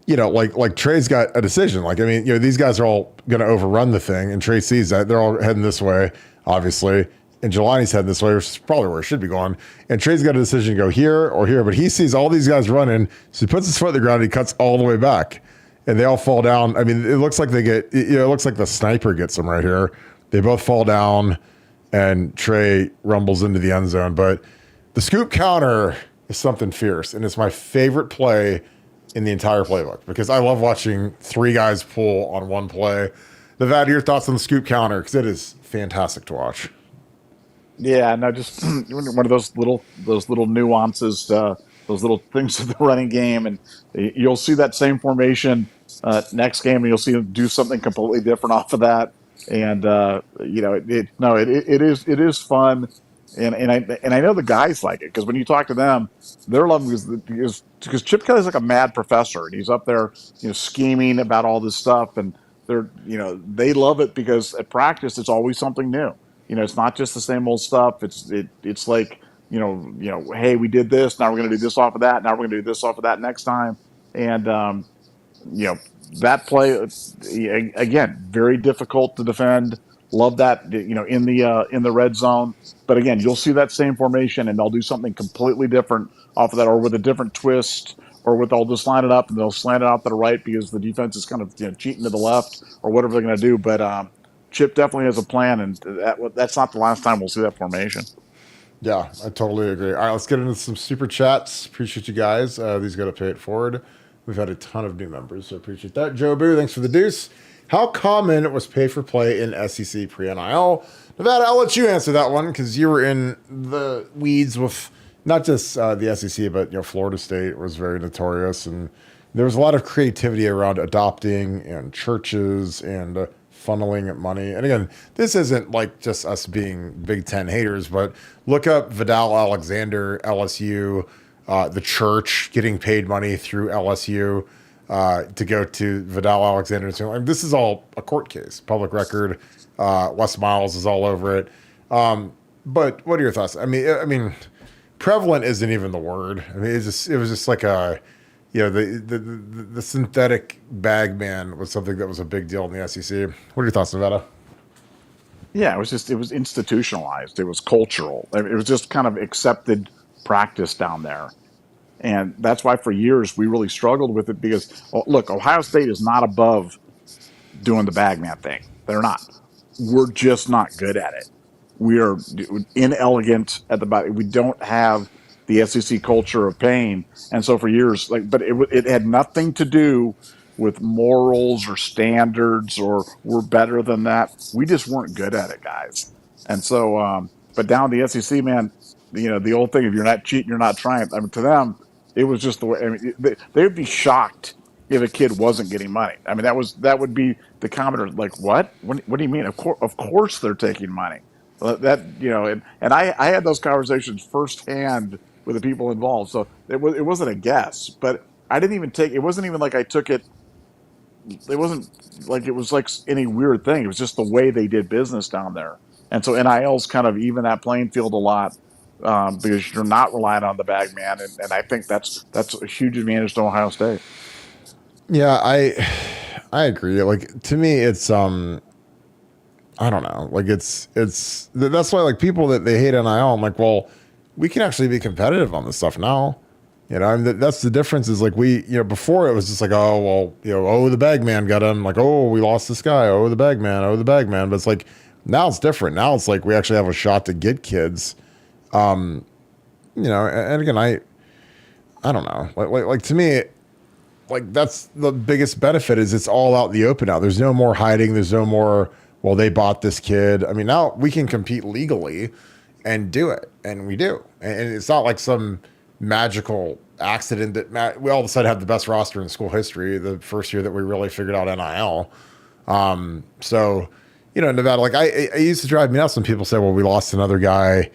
like Trey's got a decision. Like, I mean, these guys are all going to overrun the thing. And Trey sees that. They're all heading this way, obviously. And Jelani's heading this way, which is probably where it should be going. And Trey's got a decision to go here or here. But he sees all these guys running. So he puts his foot on the ground and he cuts all the way back. And they all fall down. I mean, it looks like it looks like the sniper gets them right here. They both fall down. And Trey rumbles into the end zone. But the scoop counter is something fierce. And it's my favorite play in the entire playbook because I love watching three guys pull on one play. Nevada, your thoughts on the scoop counter? Because it is fantastic to watch. Yeah, no, just one of those little nuances, those little things of the running game, and you'll see that same formation next game, and you'll see them do something completely different off of that. And it is fun, and I know the guys like it because when you talk to them, they're loving because Chip Kelly's like a mad professor, and he's up there scheming about all this stuff, and they love it because at practice it's always something new. It's not just the same old stuff. It's like, hey, we did this. Now we're going to do this off of that. Now we're going to do this off of that next time. And, that play, again, very difficult to defend. Love that, in the red zone. But again, you'll see that same formation and they'll do something completely different off of that or with a different twist or with they'll just line it up and they'll slant it out to the right because the defense is kind of cheating to the left or whatever they're going to do. But, Chip definitely has a plan, and that's not the last time we'll see that formation. Yeah, I totally agree. All right, let's get into some super chats. Appreciate you guys. These got to pay it forward. We've had a ton of new members, so appreciate that. Joe Boo, thanks for the deuce. How common was pay for play in SEC pre-NIL? Nevada, I'll let you answer that one because you were in the weeds with not just the SEC, but Florida State was very notorious, and there was a lot of creativity around adopting and churches and funneling money. And again, this isn't like just us being Big Ten haters, but look up Vidal Alexander, LSU, the church getting paid money through LSU to go to Vidal Alexander. I mean, this is all a court case, public record. Wes Miles is all over it. But what are your thoughts? I mean, prevalent isn't even the word. I mean, it was just like a, the synthetic bag man was something that was a big deal in the SEC. What are your thoughts, Nevada? Yeah, it was institutionalized. It was cultural. It was just kind of accepted practice down there. And that's why for years we really struggled with it because, look, Ohio State is not above doing the bag man thing. They're not. We're just not good at it. We are inelegant at the body. We don't have the SEC culture of pain. And so for years, but it had nothing to do with morals or standards or we're better than that. We just weren't good at it, guys. And so, but down the SEC, man, the old thing, if you're not cheating, you're not trying. I mean, to them, it was just the way, I mean, they would be shocked if a kid wasn't getting money. I mean, that would be the commenter, like, what do you mean? Of course they're taking money. And I had those conversations firsthand with the people involved. So it wasn't a guess, but I didn't even take, it wasn't even like I took it. It wasn't like it was like any weird thing. It was just the way they did business down there. And so NIL's kind of even that playing field a lot because you're not relying on the bag man. And I think that's a huge advantage to Ohio State. Yeah, I agree. Like, to me, it's, I don't know. Like, it's that's why, like, people that they hate NIL, I'm like, well, we can actually be competitive on this stuff now. I mean, that's the difference is like before it was just like, oh, well, the bag man got him. Like, oh, we lost this guy. Oh, the bag man. Oh, the bag man. But it's like, now it's different. Now it's like we actually have a shot to get kids. And again, I don't know. Like to me, like that's the biggest benefit is it's all out in the open now. There's no more hiding. There's no more, well, they bought this kid. I mean, now we can compete legally and do it. And we do. And it's not like some magical accident that we all of a sudden have the best roster in school history the first year that we really figured out NIL. So, Nevada, like I used to drive me nuts when people say, well, we lost another guy,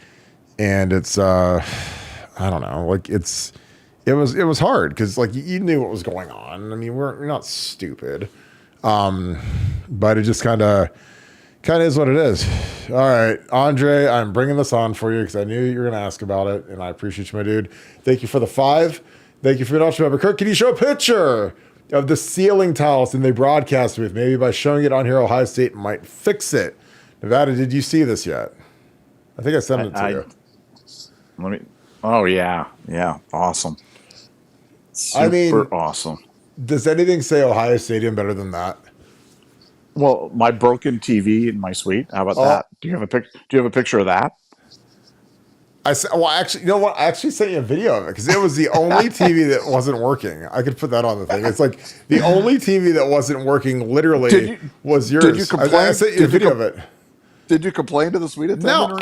and it's I don't know, like it was hard because like you knew what was going on. I mean, we're not stupid, but it just kind of is what it is. All right, Andre, I'm bringing this on for you because I knew you were going to ask about it, and I appreciate you, my dude. Thank you for the 5. Thank you for the member. Kirk, can you show a picture of the ceiling tiles in the broadcast booth? Maybe by showing it on here, Ohio State might fix it. Nevada, did you see this yet? I think I sent it to you. Oh yeah, awesome. Super awesome. Does anything say Ohio Stadium better than that? Well, my broken TV in my suite. How about that? Do you have a picture of that? Actually, you know what? I actually sent you a video of it because it was the only TV that wasn't working. I could put that on the thing. It's like the only TV that wasn't working literally was yours. Did you complain? I sent you a video of it. Did you complain to the suite attendant?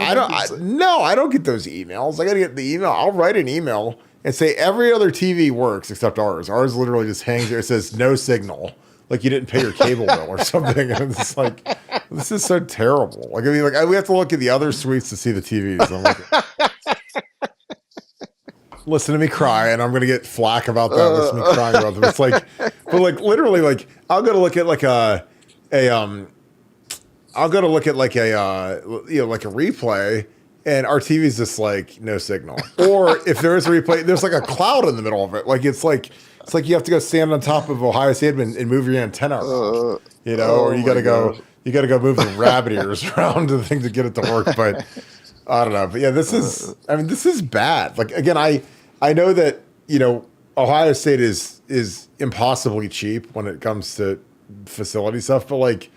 No, I don't get those emails. I got to get the email. I'll write an email and say every other TV works except ours. Ours literally just hangs there. It says no signal. Like you didn't pay your cable bill or something. And it's like, this is so terrible. Like, I mean, like we have to look at the other suites to see the TVs. I'm like, listen to me cry, and I'm going to get flack about that. Listen to me crying about them. It's like, but like literally, like I'll go to look at like a replay, and our TV's just like no signal. Or if there is a replay, there's like a cloud in the middle of it. Like it's like you have to go stand on top of Ohio State and move your antenna around, or you got to go move the rabbit ears around the thing to get it to work. But I don't know. But yeah, this is bad. Like again, I know that Ohio State is impossibly cheap when it comes to facility stuff, but like.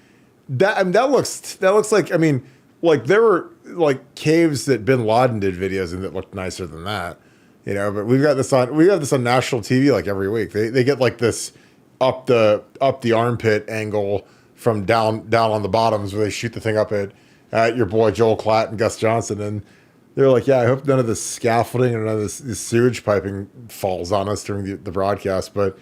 That looks like, I mean, like there were like caves that Bin Laden did videos in that looked nicer than that, but we have this on national TV like every week. They get like this up the armpit angle from down on the bottoms where they shoot the thing up at your boy Joel Klatt and Gus Johnson, and they're like, yeah, I hope none of this scaffolding or none of this sewage piping falls on us during the broadcast, but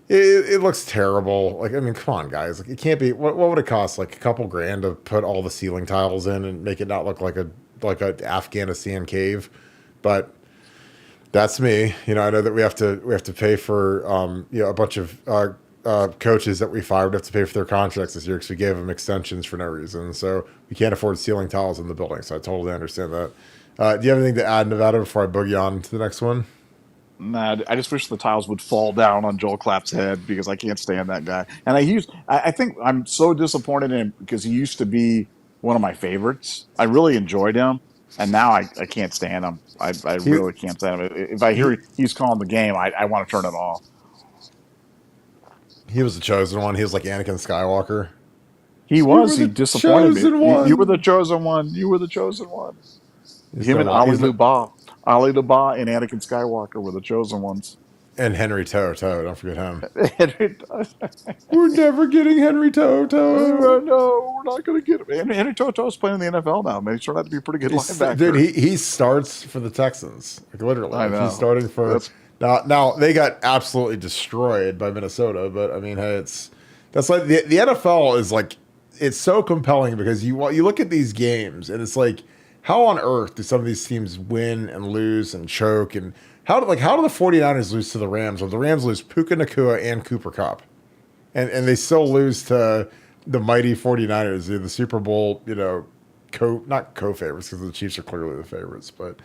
it looks terrible. Like, I mean, come on, guys. Like, it can't be. What would it cost? Like a couple grand to put all the ceiling tiles in and make it not look like a Afghanistan cave. But that's me. I know that we have to pay for a bunch of coaches that we fired. We have to pay for their contracts this year because we gave them extensions for no reason. So we can't afford ceiling tiles in the building. So I totally understand that. Do you have anything to add, Nevada, before I boogie on to the next one? Nah, I just wish the tiles would fall down on Joel Clapp's head because I can't stand that guy. And I think I'm so disappointed in him because he used to be one of my favorites. I really enjoyed him, and now I can't stand him. I really can't stand him. If I hear he's calling the game, I want to turn it off. He was the chosen one. He was like Anakin Skywalker. He was. He disappointed me. You were the chosen one. You were the chosen one. Him and Ali Luba. Ali Luba and Anakin Skywalker were the chosen ones. And Henry Toto, don't forget him. We're never getting Henry Toto. No, we're not going to get him. Henry Toto's playing in the NFL now. Man, he's turned out to be a pretty good linebacker. Dude, he starts for the Texans. Like literally. I know. He's starting for now they got absolutely destroyed by Minnesota, but I mean, hey, that's like the NFL is like, it's so compelling because you look at these games and it's like, how on earth do some of these teams win and lose and choke? And how do the 49ers lose to the Rams? Well, the Rams lose Puka Nacua and Cooper Kupp. And they still lose to the mighty 49ers, the Super Bowl, not co-favorites because the Chiefs are clearly the favorites, but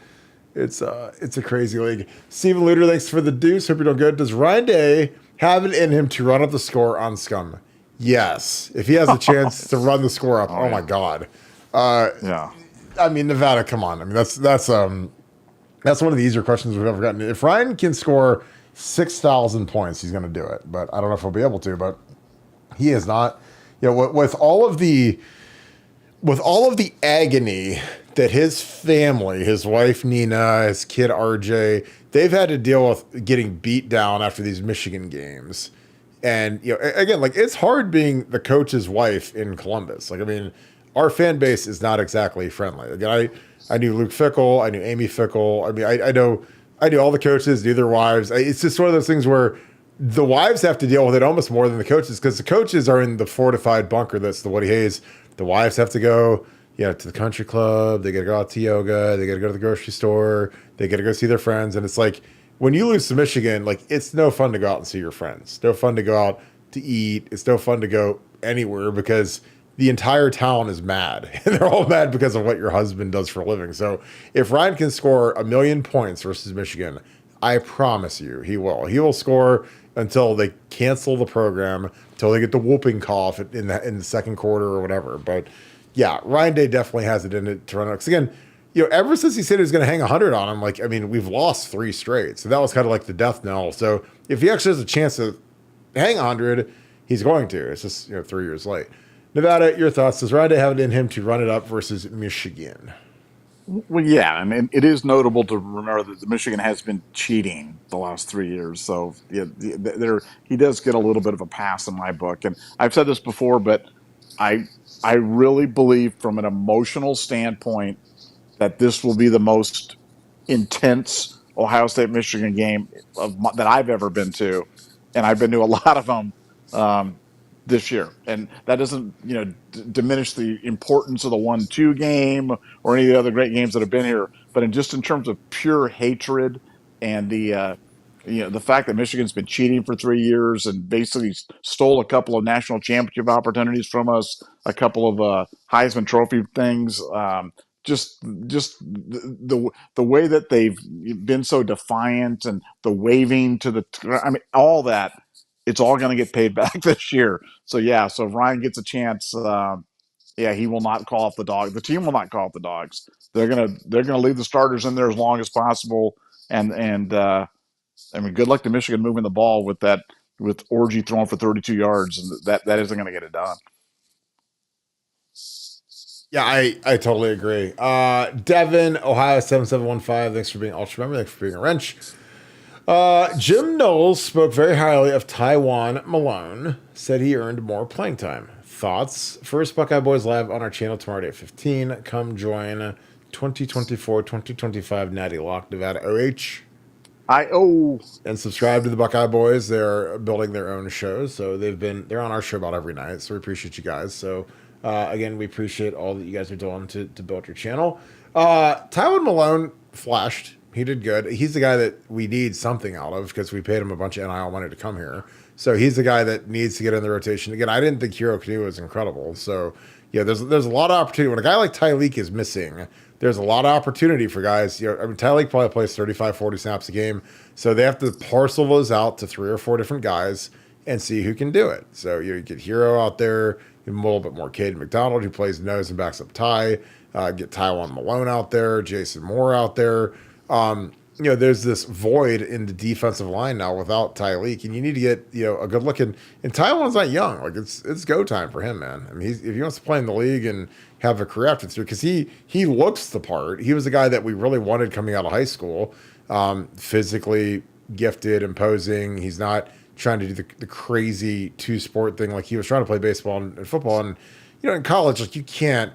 it's a crazy league. Steven Luter, thanks for the deuce. Hope you're doing good. Does Ryan Day have it in him to run up the score on Scum? Yes. If he has a chance to run the score up, my God. Yeah. I mean, Nevada, come on. I mean, that's one of the easier questions we've ever gotten. If Ryan can score 6,000 points, he's going to do it. But I don't know if he'll be able to. But he is not. With all of the agony that his family, his wife Nina, his kid RJ, they've had to deal with getting beat down after these Michigan games. And again, like it's hard being the coach's wife in Columbus. Like, I mean, our fan base is not exactly friendly. Again, I knew Luke Fickle. I knew Amy Fickle. I mean, I knew all the coaches, knew their wives. It's just one of those things where the wives have to deal with it almost more than the coaches because the coaches are in the fortified bunker that's the Woody Hayes. The wives have to go, to the country club. They got to go out to yoga. They got to go to the grocery store. They got to go see their friends. And it's like when you lose to Michigan, like it's no fun to go out and see your friends. No fun to go out to eat. It's no fun to go anywhere because the entire town is mad. And they're all mad because of what your husband does for a living. So if Ryan can score 1,000,000 points versus Michigan, I promise you he will. He will score until they cancel the program, until they get the whooping cough in the second quarter or whatever. But yeah, Ryan Day definitely has it in it to run out. Because again, ever since he said he was going to hang 100 on him, we've lost 3 straight. So that was kind of like the death knell. So if he actually has a chance to hang 100, he's going to. It's just 3 years late. Nevada, your thoughts? Does Ryan Day have it in him to run it up versus Michigan? Well, yeah, I mean, it is notable to remember that Michigan has been cheating the last 3 years. So yeah, he does get a little bit of a pass in my book. And I've said this before, but I I really believe from an emotional standpoint that this will be the most intense Ohio State Michigan game that I've ever been to, and I've been to a lot of them um, this year. And that doesn't, diminish the importance of the 1-2 game or any of the other great games that have been here. But in terms of pure hatred and the fact that Michigan's been cheating for 3 years and basically stole a couple of national championship opportunities from us, a couple of Heisman Trophy things. Just the way that they've been so defiant and the waving to all that, it's all going to get paid back this year. So yeah, so if Ryan gets a chance, yeah, he will not call off the dog. The team will not call off the dogs. They're gonna leave the starters in there as long as possible. And good luck to Michigan moving the ball with Orgy throwing for 32 yards, and that isn't going to get it done. Yeah, I totally agree. Devin, Ohio 7715. Thanks for being ultra member. Thanks for being a wrench. Jim Knowles spoke very highly of Tywone Malone. Said he earned more playing time. Thoughts? First Buckeye Boys live on our channel tomorrow at 15. Come join 2024-2025 Natty Lock Nevada OH. And subscribe to the Buckeye Boys. They're building their own shows, so they're on our show about every night. So we appreciate you guys. So again, we appreciate all that you guys are doing to build your channel. Tywone Malone flashed. He did good. He's the guy that we need something out of because we paid him a bunch of NIL money to come here. So he's the guy that needs to get in the rotation. Again, I didn't think Hero Canoe was incredible. So yeah, there's a lot of opportunity. When a guy like Tyleek is missing, there's a lot of opportunity for guys. Tyleek probably plays 35, 40 snaps a game. So they have to parcel those out to 3 or 4 different guys and see who can do it. So you get Hero out there, you have a little bit more Caden McDonald who plays nose and backs up Ty. Get Tywone Malone out there, Jason Moore out there. There's this void in the defensive line now without Tyleek, and you need to get a good look. And Tywone's not young; like it's go time for him, man. I mean, if he wants to play in the league and have a career after this, because he looks the part. He was the guy that we really wanted coming out of high school, physically gifted, imposing. He's not trying to do the crazy 2-sport thing like he was trying to play baseball and football. And in college, like you can't.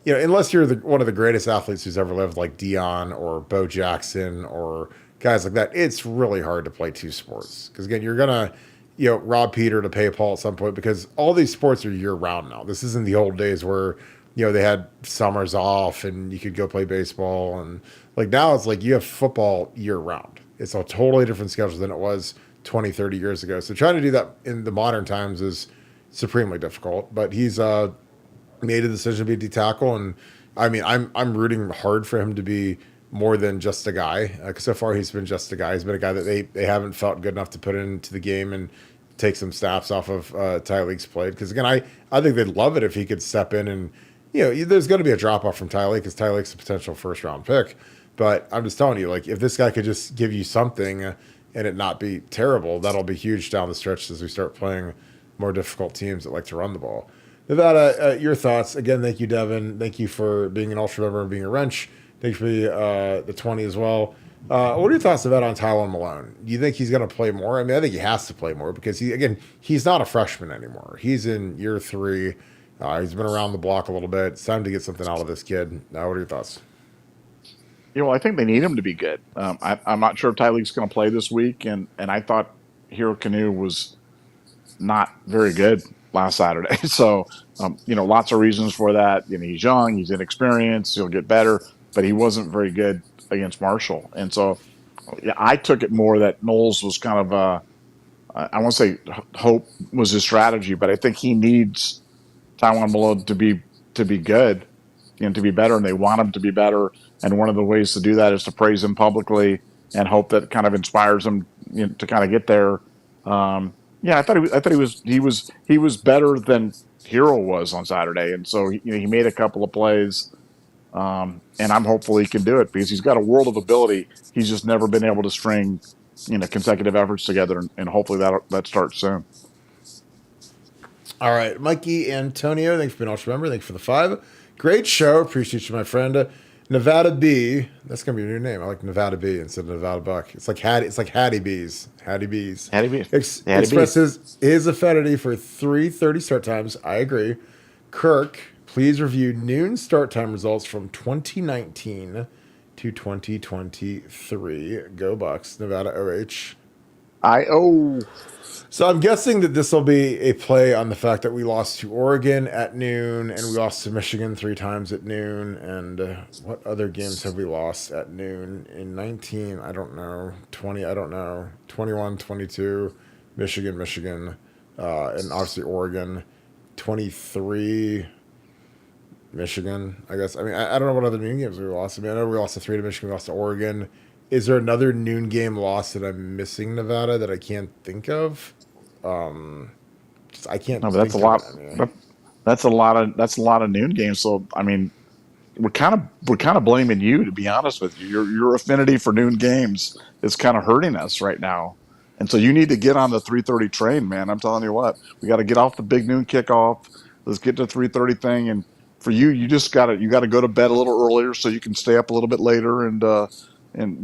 Unless you're one of the greatest athletes who's ever lived, like Dion or Bo Jackson or guys like that, it's really hard to play 2 sports. Because again, you're gonna, rob Peter to pay Paul at some point because all these sports are year round now. This isn't the old days where they had summers off and you could go play baseball, and like now it's like you have football year round. It's a totally different schedule than it was 20, 30 years ago. So trying to do that in the modern times is supremely difficult. But he's made a decision to be a D tackle, and I mean I'm rooting hard for him to be more than just a guy. Because so far he's been just a guy. He's been a guy that they haven't felt good enough to put into the game and take some snaps off of Tyleek's play. Because again, I think they'd love it if he could step in and there's going to be a drop off from Tyleek because Tyleek's a potential 1st-round pick. But I'm just telling you, like if this guy could just give you something and it not be terrible, that'll be huge down the stretch as we start playing more difficult teams that like to run the ball. Nevada, your thoughts. Again, thank you, Devin. Thank you for being an ultra member and being a wrench. Thank you for the 20 as well. What are your thoughts about on Tywone Malone? Do you think he's going to play more? I mean, I think he has to play more because he's not a freshman anymore. He's in year 3. He's been around the block a little bit. It's time to get something out of this kid. What are your thoughts? I think they need him to be good. I'm not sure if Tyleek's going to play this week, and I thought Hero Canoe was not very good last Saturday. So, lots of reasons for that. He's young, he's inexperienced, he'll get better, but he wasn't very good against Marshall. And so, yeah, I took it more that Knowles was kind of I won't say hope was his strategy, but I think he needs Taiwan Malone to be good and to be better, and they want him to be better. And one of the ways to do that is to praise him publicly and hope that kind of inspires him to kind of get there. Yeah, I thought he was better than Hero was on Saturday, and so he made a couple of plays, and I'm hopeful he can do it because he's got a world of ability. He's just never been able to string consecutive efforts together, and hopefully that starts soon. All right, Mikey Antonio, thanks for being Ultra member. Thanks for the 5. Great show. Appreciate you, my friend. Nevada B. That's gonna be a new name. I like Nevada B instead of Nevadabuck. It's like Hattie B's. Hattie B's. Hattie B's. Expresses his affinity for 3:30 start times. I agree. Kirk, please review noon start time results from 2019 to 2023. Go Bucks. Nevada OH. So I'm guessing that this will be a play on the fact that we lost to Oregon at noon and we lost to Michigan 3 times at noon. And what other games have we lost at noon? In 19, I don't know. 20, I don't know. 21, 22, Michigan, and obviously Oregon. 23, Michigan, I guess. I mean, I don't know what other noon games we lost. I mean, I know we lost to 3 to Michigan, we lost to Oregon. Is there another noon game loss that I'm missing, Nevada, that I can't think of? I can't. No, but that's a lot. That's a lot of noon games. So I mean, we're kind of blaming you, to be honest with you. Your affinity for noon games is kind of hurting us right now, and so you need to get on the 3:30 train, man. I'm telling you what, we got to get off the big noon kickoff. Let's get to the 3:30 thing, and for you, you got to go to bed a little earlier so you can stay up a little bit later and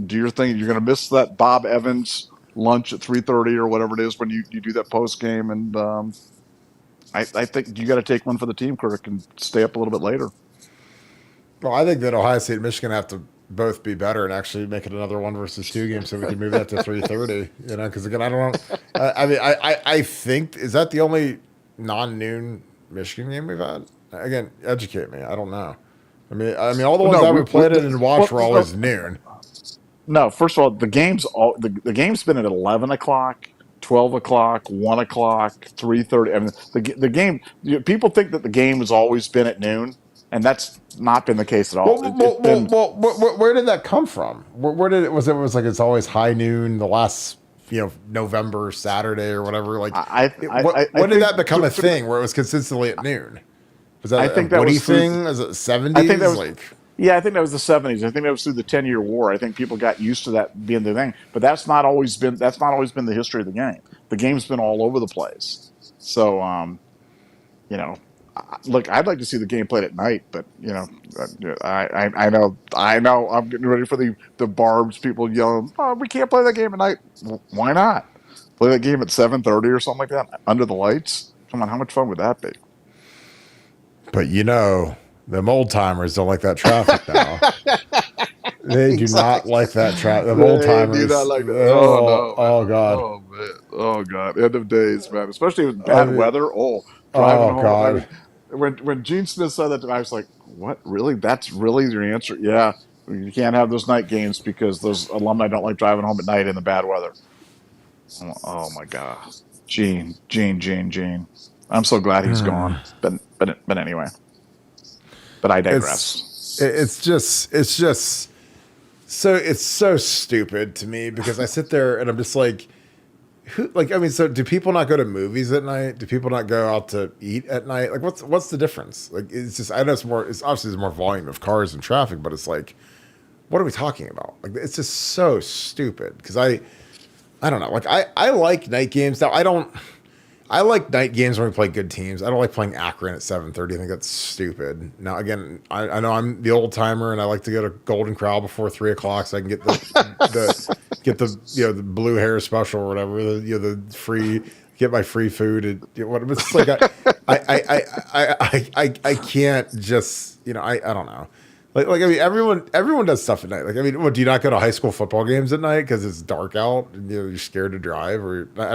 do your thing. You're going to miss that Bob Evans lunch at 3:30 or whatever it is when you do that post game, and I think you got to take one for the team, Kirk, and stay up a little bit later. Well, I think that Ohio State and Michigan have to both be better and actually make it another 1-2 game so we can move that to 3:30. Because again, I don't know. I think, is that the only non-noon Michigan game we've had? Again, educate me. I don't know. I mean, all the ones that we played in and watched were always noon. No, first of all, the game's been at 11 o'clock, 12 o'clock, 1 o'clock, 3:30. I mean, the game. People think that the game has always been at noon, and that's not been the case at all. Where did that come from? Where did it was? It was like it's always high noon. The last November Saturday or whatever. Like, when did that become a thing where it was consistently at noon? Was that a Woody thing? Was it 70s? I think that was Yeah, I think that was the 70s. I think that was through the 10-year war. I think people got used to that being the thing. But that's not always been the history of the game. The game's been all over the place. So, look, I'd like to see the game played at night, but I know I'm getting ready for the barbs. People yelling, "Oh, we can't play that game at night." Why not? Play that game at 7:30 or something like that under the lights. Come on, how much fun would that be? But them old timers don't like that traffic now. They do not like that traffic. The old timers do not like that. Oh God. Oh man. Oh God. End of days, man. Especially with bad weather. Driving home. God. When Gene Smith said that to me, I was like, "What? Really? That's really your answer?" Yeah. You can't have those night games because those alumni don't like driving home at night in the bad weather. Oh my God. Gene. I'm so glad he's gone. But anyway. But I digress. It's just so stupid to me because I sit there and I'm just like, so do people not go to movies at night? Do people not go out to eat at night? Like, what's the difference? Like, it's just, I know it's obviously there's more volume of cars and traffic, but it's like, what are we talking about? Like, it's just so stupid because I don't know. Like, I like night games. Now, I like night games when we play good teams. I don't like playing Akron at 7:30. I think that's stupid. Now, again, I know I'm the old timer, and I like to go to Golden Corral before 3 o'clock so I can get the blue hair special or whatever. The free, get my free food and it's like I can't just I don't know. Like I mean, everyone does stuff at night. Like I mean, what, do you not go to high school football games at night because it's dark out and you're scared to drive, or I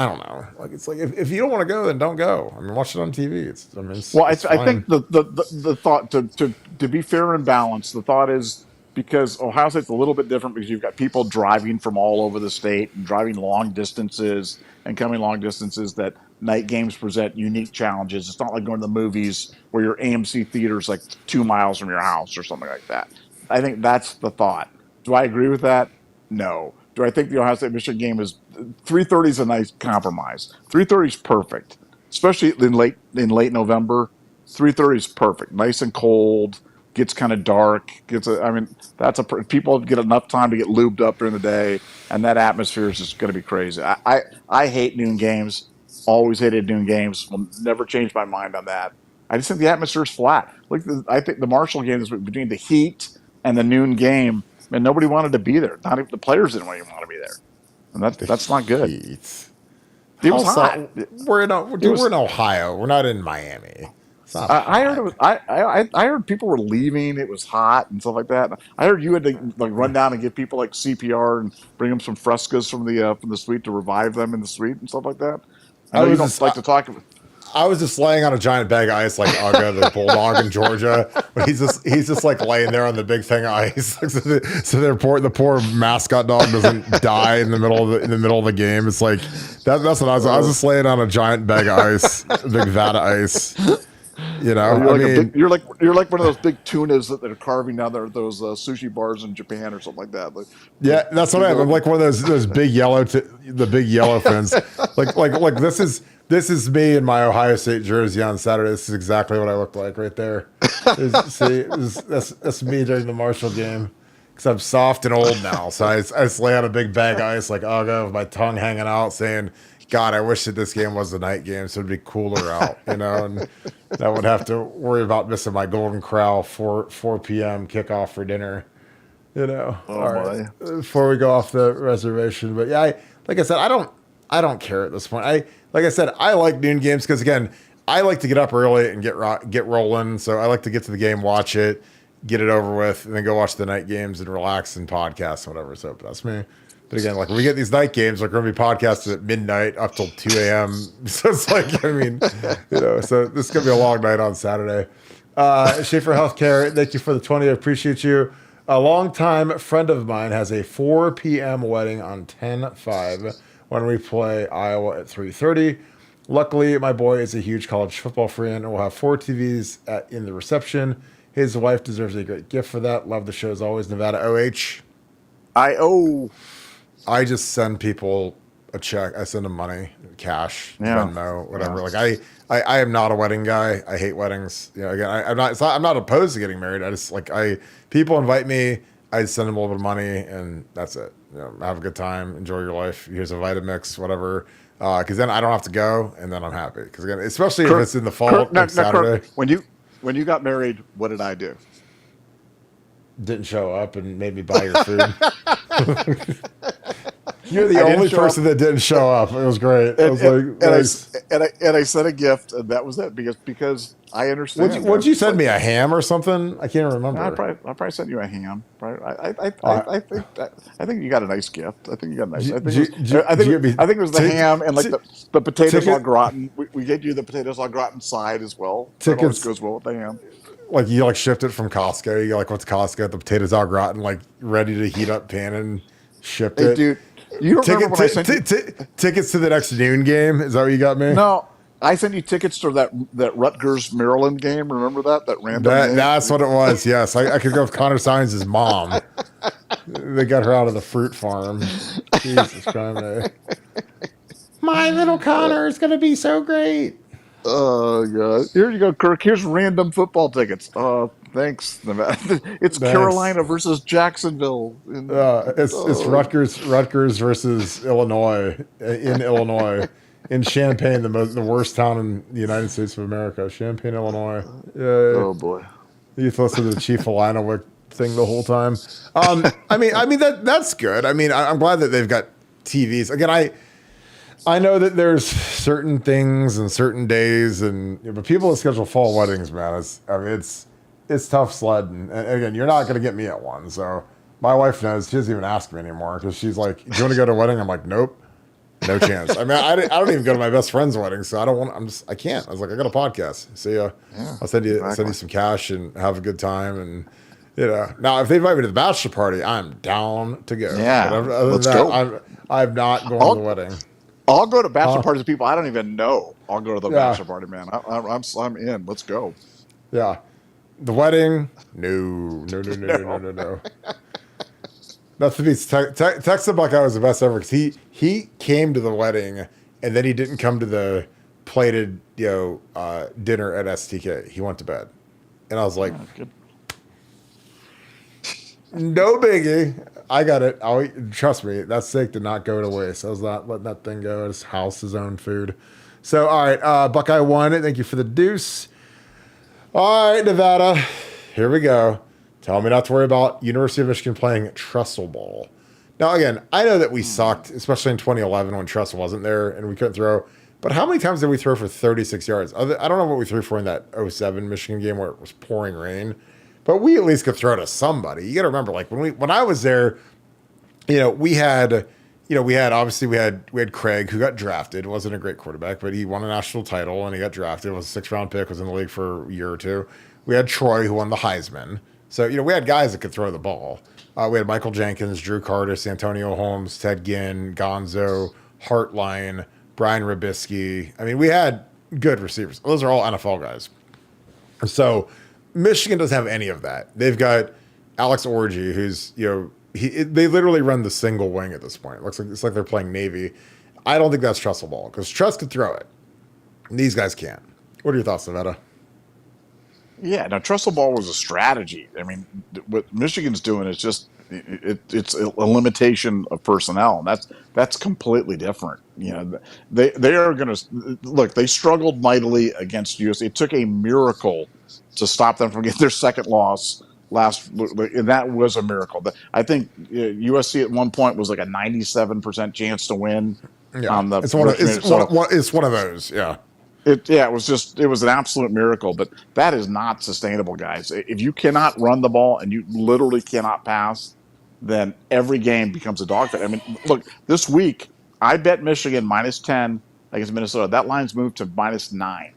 don't know. Like it's like if you don't want to go, then don't go. I mean, watch it on TV. It's I fine. think the thought to be fair and balanced, the thought is because Ohio State's a little bit different because you've got people driving from all over the state and driving long distances and coming long distances that night games present unique challenges. It's not like going to the movies where your AMC theater is like 2 miles from your house or something like that. I think that's the thought. Do I agree with that? No. Do I think the Ohio State Michigan game is 3:30 is a nice compromise? 3:30 is perfect, especially in late November. 3:30 is perfect, nice and cold. Gets kind of dark. I mean, people get enough time to get lubed up during the day, and that atmosphere is just going to be crazy. I hate noon games. Always hated noon games. Will never change my mind on that. I just think the atmosphere is flat. I think the Marshall game is between the heat and the noon game, and nobody wanted to be there. Not even the players didn't even want to be there, and The that's not good. Heat. It was hot. We're in Ohio. We're not in Miami. It's not I heard hot. I heard people were leaving. It was hot and stuff like that. I heard you had to like run down and give people like CPR and bring them some frescas from the suite to revive them in the suite and stuff like that. I I know you was don't just like to talk. I was just laying on a giant bag of ice like Uga, the bulldog in Georgia. But he's just like laying there on the big thing of ice. So the poor mascot dog doesn't die in the middle of the game. It's like that's what I was. I was just laying on a giant bag of ice, a big vat of ice. You know, You're like one of those big tunas that they're carving down there at those sushi bars in Japan or something like that. yeah, that's what I am. I'm like one of those big the big yellow fins. Like this is me in my Ohio State jersey on Saturday. This is exactly what I look like right there. That's me during the Marshall game. Because I'm soft and old now, so I just lay on a big bag of ice like Uga with my tongue hanging out, saying, "God, I wish that this game was the night game, so it'd be cooler out," you know, and I would have to worry about missing my Golden Corral 4 p.m. kickoff for dinner, you know. Oh All my! right, before we go off the reservation, but yeah, like I said, I don't care at this point. Like I said, I like noon games because again, I like to get up early and get rolling, so I like to get to the game, watch it, get it over with, and then go watch the night games and relax and podcast and whatever. So that's me. But again, like when we get these night games, like we're gonna be podcasted at midnight up till 2 a.m. So it's like, I mean, you know, so this is gonna be a long night on Saturday. Schaefer Healthcare, thank you for the 20. I appreciate you. A longtime friend of mine has a 4 p.m. wedding on 10/5 when we play Iowa at 3:30. Luckily, my boy is a huge college football fan and will have 4 TVs in the reception. His wife deserves a great gift for that. Love the show as always. Nevada OH. I just send people a check. I send them money, cash, Venmo, whatever. Yeah. Like I am not a wedding guy. I hate weddings. You know, again, I'm not opposed to getting married. I just like people invite me. I send them a little bit of money and that's it. You know, have a good time, enjoy your life. Here's a Vitamix, whatever. Because then I don't have to go, and then I'm happy. Because again, especially if it's in the fall, like Saturday. Kirk, when you got married, what did I do? Didn't show up and made me buy your food. You're the only person that didn't show up. It was great. I was like, nice. I sent a gift, and that was it because I understand. Would you send me a ham or something? I can't remember. I probably sent you a ham. Right? I think you got a nice gift. I think you got a nice. I think it was the ham and like the potatoes au gratin. We gave you the potatoes au gratin side as well. That always goes well with the ham. Like you like shipped it from Costco. You like what's Costco? The potatoes au gratin, like ready to heat up pan and shipped it. Dude, you don't remember when I sent you tickets to the next noon game? Is that what you got me? No, I sent you tickets to that Rutgers Maryland game. Remember that random game? That's what it was. Yes, I could go with Connor Sines' mom. They got her out of the fruit farm. Jesus Christ! My little Connor is gonna be so great. Oh God! Here you go, Kirk. Here's random football tickets. Thanks. It's Carolina versus Jacksonville. It's Rutgers versus Illinois in Illinois. In Champaign, the worst town in the United States of America. Champaign, Illinois. Oh boy. You have to listen to the Chief Alanowick thing the whole time. I mean that's good. I mean, I'm glad that they've got TVs. Again, I know that there's it's certain days but people that schedule fall weddings, man, it's it's tough sledding. And again, you're not going to get me at one. So my wife knows. She doesn't even ask me anymore because she's like, "Do you want to go to a wedding?" I'm like, "Nope, no chance." I mean, I don't even go to my best friend's wedding, so I don't want. I can't. I was like, I got a podcast. See ya. Yeah, I'll send you some cash and have a good time. And now if they invite me to the bachelor party, I'm down to go. Yeah, but other let's than that, go. I'm not going to the wedding. I'll go to bachelor parties of people I don't even know. I'll go to the Yeah, bachelor party, man. I'm in. Let's go. yeah. The wedding? No, no, no, no, no, no, no, no. Nothing beats Texas Buckeye was the best ever because he came to the wedding and then he didn't come to the plated dinner at STK. He went to bed, and I was like, no biggie. I got it. Trust me, that steak did not go to waste. I was not letting that thing go. His house, his own food. So, all right, Buckeye won it. Thank you for the deuce. All right, Nevada, here we go. Tell me not to worry about University of Michigan playing Trestle Ball. Now, again, I know that we sucked, especially in 2011 when Trestle wasn't there and we couldn't throw. But how many times did we throw for 36 yards? I don't know what we threw for in that 07 Michigan game where it was pouring rain. But we at least could throw to somebody. You got to remember, like when I was there, we had Craig who got drafted. Wasn't a great quarterback, but he won a national title and he got drafted. Was a 6th-round pick. Was in the league for a year or two. We had Troy who won the Heisman. So we had guys that could throw the ball. We had Michael Jenkins, Drew Carter, Santonio Holmes, Ted Ginn, Gonzo, Hartline, Brian Rubisky. I mean, we had good receivers. Those are all NFL guys. So Michigan doesn't have any of that. They've got Alex Orji, who's they literally run the single wing at this point. It's like they're playing Navy. I don't think that's Trestle Ball because Tress could throw it. And these guys can't. What are your thoughts, Nevada? Yeah, now Trestle Ball was a strategy. I mean, what Michigan's doing is just it's a limitation of personnel, and that's completely different. They are going to look. They struggled mightily against USC. It took a miracle to stop them from getting their second loss and that was a miracle. I think USC at one point was like a 97% chance to win. Yeah, it's one of those. Yeah. It was an absolute miracle, but that is not sustainable, guys. If you cannot run the ball and you literally cannot pass, then every game becomes a dogfight. I mean, look, this week I bet Michigan -10 against Minnesota. That line's moved to -9.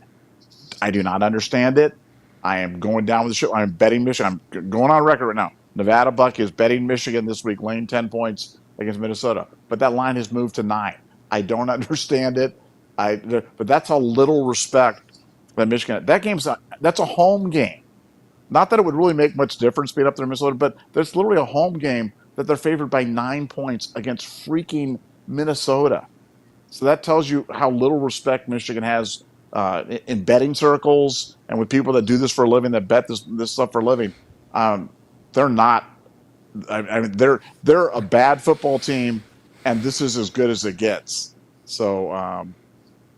I do not understand it. I am going down with the ship. I'm betting Michigan. I'm going on record right now. Nevadabuck is betting Michigan this week, laying 10 points against Minnesota, but that line has moved to 9. I don't understand it. But that's a little respect that Michigan. That's a home game. Not that it would really make much difference being up there in Minnesota, but there's literally a home game that they're favored by 9 points against freaking Minnesota. So that tells you how little respect Michigan has in betting circles and with people that do this for a living, that bet this stuff for a living. They're not. I mean, they're a bad football team, and this is as good as it gets. So.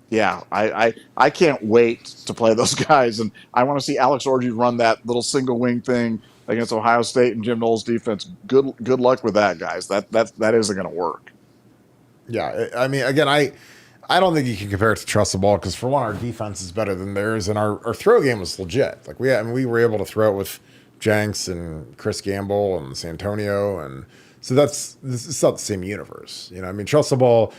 Yeah, I can't wait to play those guys, and I want to see Alex Orji run that little single wing thing against Ohio State and Jim Knowles' defense. Good luck with that, guys. That isn't going to work. Yeah, I mean, again, I don't think you can compare it to Trestle Ball because for one, our defense is better than theirs, and our throw game was legit. Like we were able to throw it with Jenks and Chris Gamble and Santonio, and so it's not the same universe. I mean, Trestle Ball.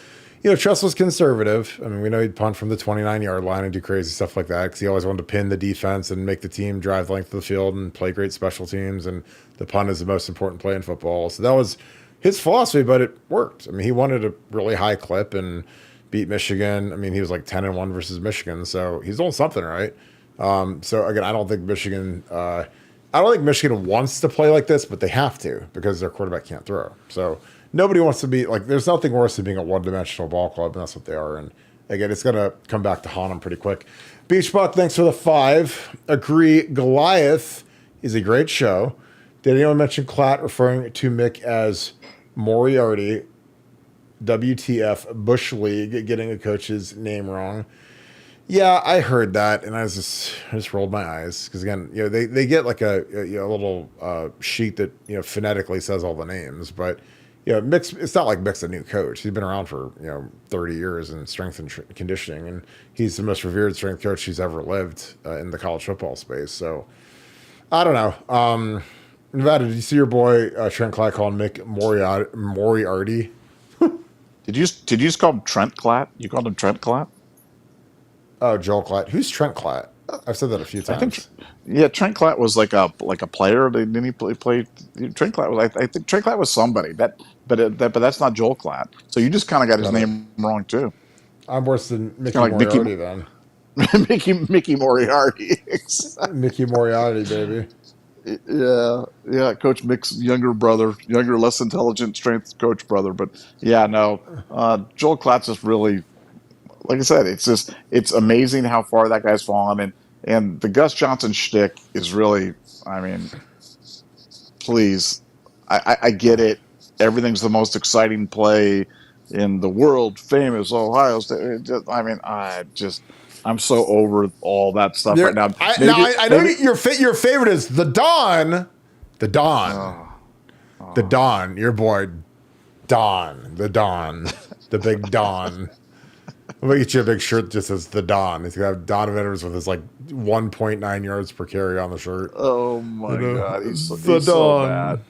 Tress was conservative. I mean, we know he'd punt from the 29-yard line and do crazy stuff like that because he always wanted to pin the defense and make the team drive the length of the field and play great special teams. And the punt is the most important play in football. So that was his philosophy, but it worked. I mean, he wanted a really high clip and beat Michigan. I mean, he was like 10-1 versus Michigan, so he's doing something right. So again, I don't think Michigan wants to play like this, but they have to because their quarterback can't throw. So. Nobody wants to be like, there's nothing worse than being a one-dimensional ball club, and that's what they are. And again, it's going to come back to haunt them pretty quick. Beach Buck, thanks for the 5. Agree, Goliath is a great show. Did anyone mention Klatt referring to Mick as Moriarty, WTF, Bush League, getting a coach's name wrong? Yeah, I heard that, and I just rolled my eyes because again, they get like a little sheet that phonetically says all the names, but. Mick's, it's not like Mick's a new coach. He's been around for 30 years in strength and conditioning, and he's the most revered strength coach he's ever lived in the college football space. So I don't know. Nevada, did you see your boy Trent Clay calling Mick Moriarty? Did you just call him Trent Klatt? You called him Trent Klatt? Oh, Joel Klatt. Who's Trent Klatt? I've said that a few I think, times. yeah, Trent Klatt was like a player. Didn't he play? Trent Klatt was. I think Trent Klatt was somebody but that's not Joel Klatt. So you just kind of got his Got it. name wrong too. I'm worse than It's Mickey kind of like Moriarty then. Mickey Moriarty. Mickey Moriarty, baby. Yeah, yeah. Coach Mick's younger brother, younger, less intelligent strength coach brother. But yeah, no. Joel Klatt's just really, like I said, it's amazing how far that guy's fallen, and the Gus Johnson shtick is really, I mean, please, I get it. Everything's the most exciting play in the world famous Ohio State. I'm so over all that stuff right now. I know your favorite is the Don, the Don, Oh, the oh. Don. Your boy Don, the Don, the big Don. I'm gonna get you a big shirt that just says the Don. He's gonna have Donovan Edwards with his like 1.9 yards per carry on the shirt. Oh my You know, God, the he's so bad.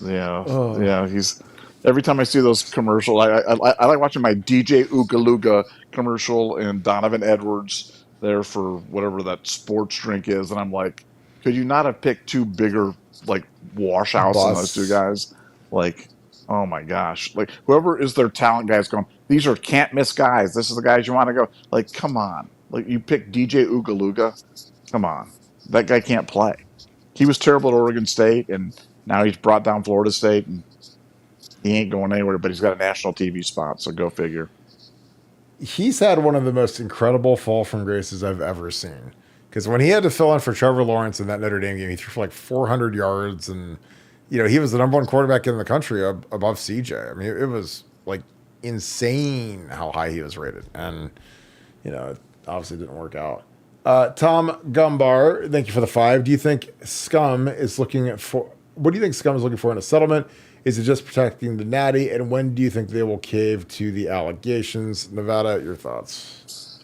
Don. Yeah, Oh, yeah. He's every time I see those commercials, I like watching my DJ Ooga commercial and Donovan Edwards there for whatever that sports drink is, and I'm like, could you not have picked two bigger like washouts than those two bus. guys? Like, oh my gosh, like whoever is their talent guys going, these are can't miss guys. This is the guys you want to go. Like, come on, like you pick DJ Ooga. Come on, that guy can't play. He was terrible at Oregon State, and now he's brought down Florida State, and he ain't going anywhere. But he's got a national TV spot, so go figure. He's had one of the most incredible fall from graces I've ever seen. Because when he had to fill in for Trevor Lawrence in that Notre Dame game, he threw for like 400 yards, and he was the number one quarterback in the country above CJ. I mean, it was like insane how high he was rated, and it obviously didn't work out. Tom Gumbar, thank you for the 5. Do you think Scum is looking for? What do you think Scum is looking for in a settlement? Is it just protecting the Natty? And when do you think they will cave to the allegations? Nevada, your thoughts?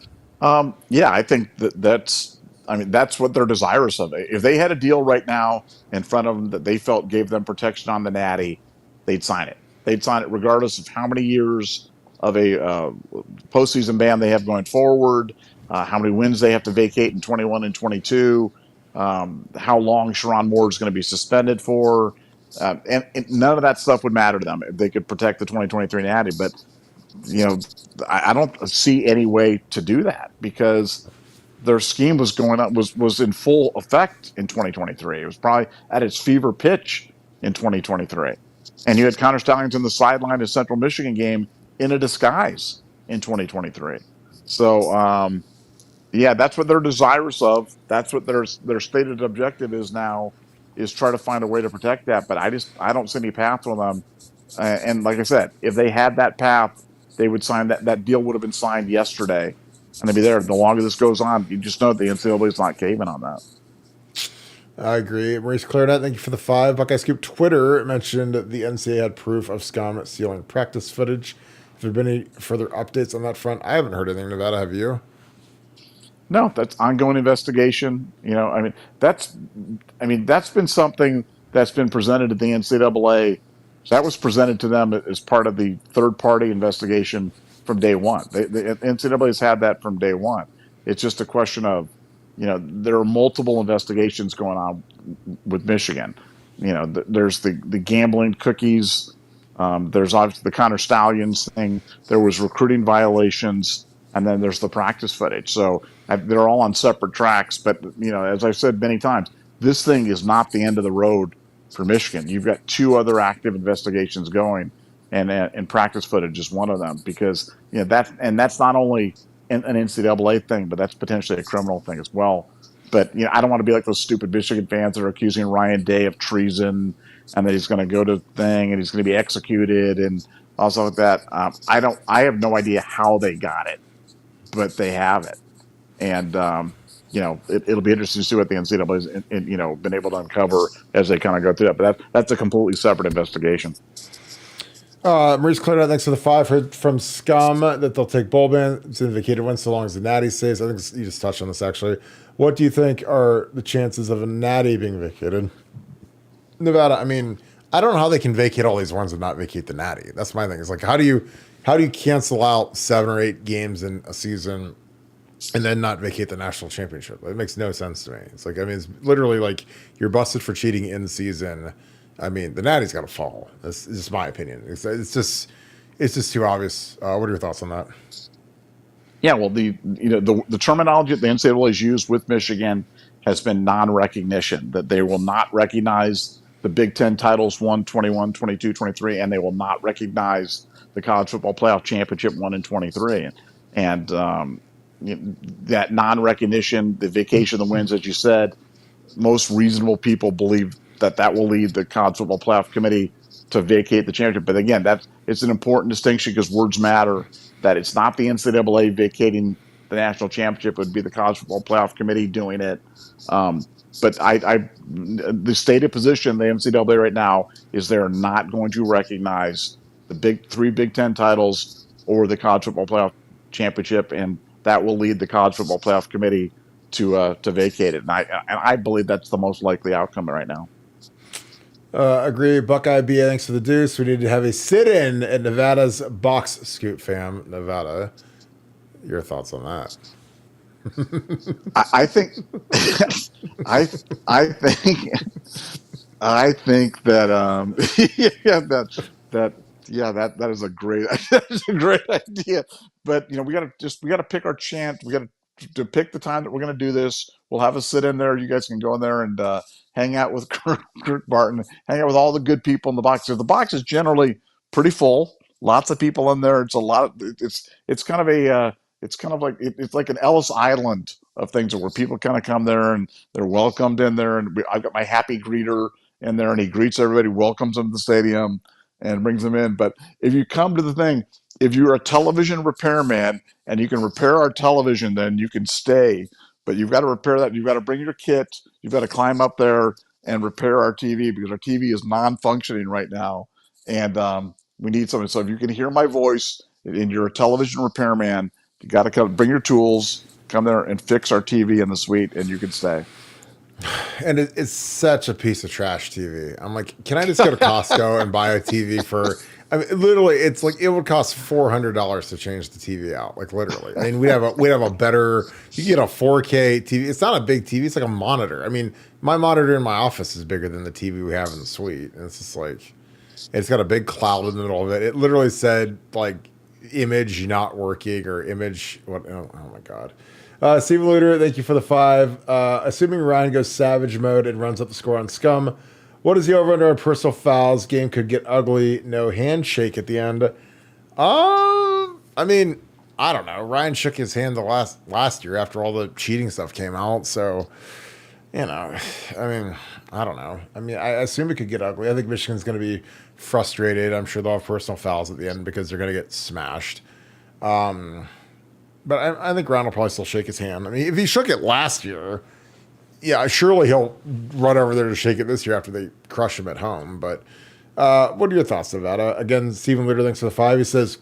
Yeah, I think I mean, that's what they're desirous of. If they had a deal right now in front of them that they felt gave them protection on the Natty, they'd sign it. They'd sign it regardless of how many years of a postseason ban they have going forward, how many wins they have to vacate in 21 and 22, how long Sharon Moore is going to be suspended for. And none of that stuff would matter to them if they could protect the 2023 Natty. But you know, I don't see any way to do that because their scheme was going on was in full effect in 2023. It was probably at its fever pitch in 2023, and you had Connor Stallions in the sideline of Central Michigan game in a disguise in 2023. So yeah, that's what they're desirous of. That's what their stated objective is now, is try to find a way to protect that. But I don't see any path for them. And like I said, if they had that path, they would sign that deal would have been signed yesterday, and they'd be there. The longer this goes on, you just know the NCAA is not caving on that. I agree. Maurice Clarinet, thank you for the 5. Buckeye Scoop Twitter mentioned the NCAA had proof of Scum stealing practice footage. Have there been any further updates on that front? I haven't heard anything, Nevada. Have you? No, that's ongoing investigation. That's been something that's been presented to the NCAA. That was presented to them as part of the third party investigation from day one. The NCAA has had that from day one. It's just a question of, there are multiple investigations going on with Michigan. There's the gambling cookies. There's obviously the Connor Stallions thing. There was recruiting violations, and then there's the practice footage. So they're all on separate tracks. But as I've said many times, this thing is not the end of the road for Michigan. You've got 2 other active investigations going, and practice footage is one of them, because that's not only an NCAA thing, but that's potentially a criminal thing as well. But I don't want to be like those stupid Michigan fans that are accusing Ryan Day of treason, and that he's going to go to thing and he's going to be executed and also like that. I have no idea how they got it, but they have it, and it'll be interesting to see what the NCAA's been able to uncover as they kind of go through that. But that's a completely separate investigation. Maurice cleared out thanks for the 5. Heard from Scum that they'll take bowl bans in vacated wins so long as the natty stays. I think you just touched on this actually. What do you think are the chances of a natty being vacated? Nevada, I mean, I don't know how they can vacate all these ones and not vacate the natty. That's my thing. It's like how do you cancel out 7 or 8 games in a season and then not vacate the national championship? It makes no sense to me. It's like, I mean, it's literally like you're busted for cheating in season. I mean, the natty's got to fall. That's just my opinion. It's just too obvious. What are your thoughts on that? Yeah, well, the terminology that the NCAA has used with Michigan has been non-recognition, that they will not recognize the Big Ten titles 1, 21, 22, 23, and they will not recognize the College Football Playoff Championship 1 and 23. And that non-recognition, the vacation of the wins, as you said, most reasonable people believe that will lead the College Football Playoff Committee to vacate the championship. But again, it's an important distinction because words matter. That it's not the NCAA vacating the national championship; it would be the College Football Playoff Committee doing it. But the stated position, the NCAA right now, is they're not going to recognize the 3 Big Ten titles or the College Football Playoff Championship, and that will lead the College Football Playoff Committee to vacate it. And I believe that's the most likely outcome right now. Agree. Buckeye BA, thanks for the deuce. We need to have a sit-in at Nevada's Box Scoop, fam. Nevada. Your thoughts on that? I think I think that that is a great idea. But we gotta pick our chant. We gotta to pick the time that we're gonna do this. We'll have a sit in there. You guys can go in there and hang out with Kirk Barton, hang out with all the good people in the box. So the box is generally pretty full. Lots of people in there. It's a lot. It's kind of like an Ellis Island of things where people kind of come there and they're welcomed in there. And I've got my happy greeter in there, and he greets everybody, welcomes them to the stadium, and brings them in. But if you come to the thing, if you're a television repairman and you can repair our television, then you can stay. But you've got to repair that. You've got to bring your kit. You've got to climb up there and repair our TV because our TV is non-functioning right now, and we need something. So if you can hear my voice and you're a television repairman, you got to come, bring your tools, come there and fix our TV in the suite, and you can stay. And it's such a piece of trash TV. I'm like, can I just go to Costco and buy a TV for? I mean, literally, it's like it would cost $400 to change the TV out. Like literally, I mean, we'd have a better. You get a 4K TV. It's not a big TV. It's like a monitor. I mean, my monitor in my office is bigger than the TV we have in the suite, and it's just like, it's got a big cloud in the middle of it. It literally said like image not working or image what? Oh my god. Steve Luter, thank you for the 5. Assuming Ryan goes savage mode and runs up the score on Scum, what is the over-under on personal fouls? Game could get ugly. No handshake at the end. I mean, I don't know. Ryan shook his hand the last year after all the cheating stuff came out. So, I mean, I don't know. I mean, I assume it could get ugly. I think Michigan's going to be frustrated. I'm sure they'll have personal fouls at the end because they're going to get smashed. But I think Ryan will probably still shake his hand. I mean, if he shook it last year, yeah, surely he'll run over there to shake it this year after they crush him at home. But what are your thoughts, Nevada? Again, Stephen Luter, thanks for the 5. He says,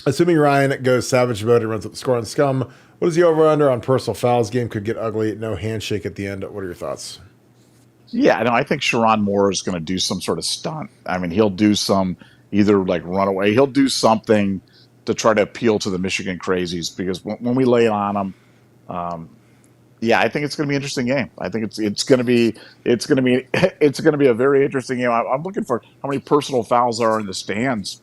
assuming Ryan goes savage mode and runs up the score on Scum, what is the over-under on personal fouls? Game could get ugly. No handshake at the end. What are your thoughts? Yeah, no, I think Sharon Moore is going to do some sort of stunt. I mean, he'll do some either like run away. He'll do something to try to appeal to the Michigan crazies because when we lay it on them, I think it's going to be an interesting game. I think it's going to be a very interesting game. I'm looking for how many personal fouls are in the stands.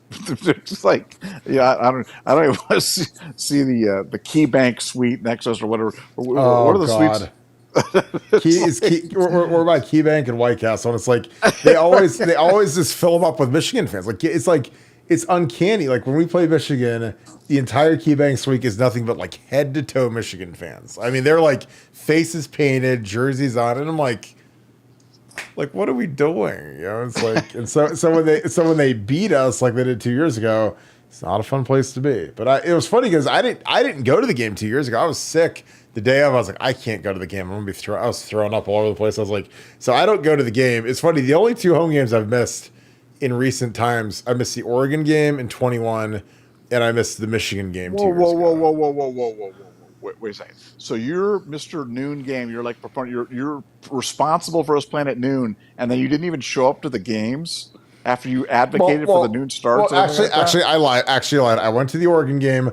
Just like, I don't even want to see the Key Bank suite next to us or whatever. What are the suites? We're by Key Bank and White Castle, and it's like they always just fill them up with Michigan fans. It's uncanny. Like when we play Michigan, the entire Key Bank suite is nothing but like head to toe Michigan fans. I mean, they're like faces painted, jerseys on, and I'm like, what are we doing? It's like, and so when they beat us like they did 2 years ago, it's not a fun place to be. But it was funny because I didn't go to the game 2 years ago. I was sick the day of. I was like, I can't go to the game. I was throwing up all over the place. I was like, so I don't go to the game. It's funny. The only 2 home games I've missed in recent times, I missed the Oregon game in 21, and I missed the Michigan game 2 Whoa, years whoa, ago. whoa, whoa, whoa, whoa, whoa, whoa, whoa, whoa. Wait a second. So you're Mr. Noon game. You're like you're responsible for us playing at noon, and then you didn't even show up to the games after you advocated for the noon starts. Well, Or anything like that? I lied. Actually, I lied. I went to the Oregon game.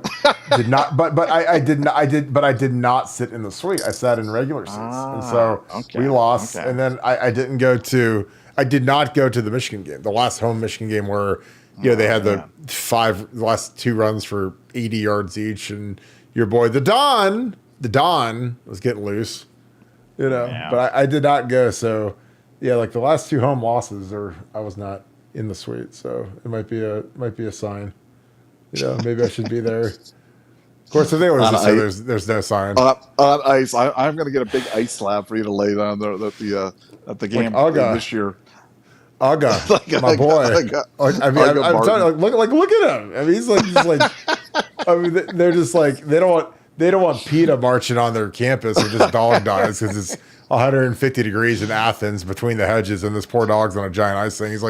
Did not, but I did not. But I did not sit in the suite. I sat in regular seats, and so Okay, we lost. okay. And then I didn't go to. I did not go to the Michigan game, the last home Michigan game where, they had the last 2 runs for 80 yards each, and your boy the Don was getting loose, Yeah. But I did not go. So, yeah, like the last 2 home losses, I was not in the suite. So it might be a sign. Maybe I should be there. Of course, if they always just say there's no sign. On ice, I'm going to get a big ice slab for you to lay down there at the game this year. Uga, my boy. I'm telling you, look at him. I mean, he's like. I mean, they're just like they don't want PETA marching on their campus or just dog dies because it's 150 degrees in Athens between the hedges and this poor dog's on a giant ice thing. He's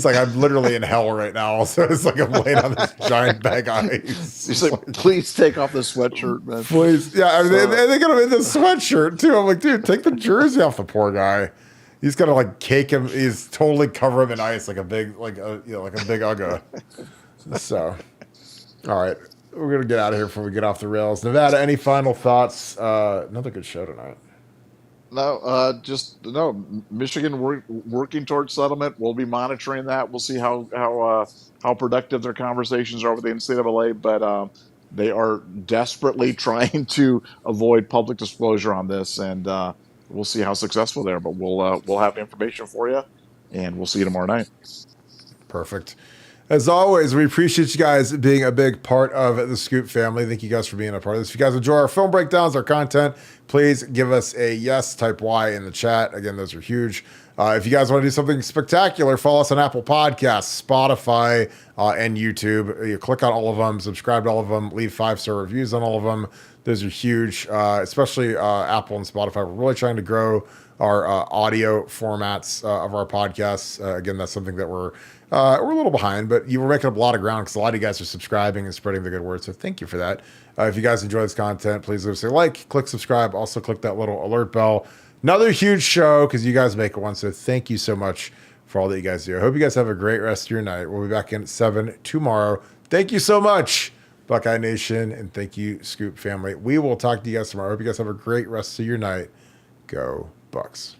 like, I'm literally in hell right now. So it's like I'm laying on this giant bag of ice. He's like, please take off the sweatshirt, man. Please, yeah. I mean, they got him in the sweatshirt too. I'm like, dude, take the jersey off the poor guy. He's gonna like cake him. He's totally cover him in ice like a big big Ugga. So, all right, we're gonna get out of here before we get off the rails. Nevada, any final thoughts? Another good show tonight. No, Michigan working towards settlement. We'll be monitoring that. We'll see how productive their conversations are with the NCAA, but they are desperately trying to avoid public disclosure on this, and we'll see how successful they are. But we'll have information for you, and we'll see you tomorrow night. Perfect. As always, we appreciate you guys being a big part of the Scoop family. Thank you guys for being a part of this. If you guys enjoy our film breakdowns, our content, please give us a yes, type Y in the chat. Again, those are huge. If you guys want to do something spectacular, follow us on Apple Podcasts, Spotify, and YouTube. You click on all of them, subscribe to all of them, leave 5-star reviews on all of them. Those are huge, especially Apple and Spotify. We're really trying to grow our audio formats of our podcasts. Again, that's something that we're a little behind, but you were making up a lot of ground because a lot of you guys are subscribing and spreading the good word. So thank you for that. If you guys enjoy this content, please leave us a like, click subscribe. Also click that little alert bell. Another huge show because you guys make it one. So thank you so much for all that you guys do. I hope you guys have a great rest of your night. We'll be back in at 7 tomorrow. Thank you so much, Buckeye Nation, and thank you, Scoop family. We will talk to you guys tomorrow. I hope you guys have a great rest of your night. Go Bucks.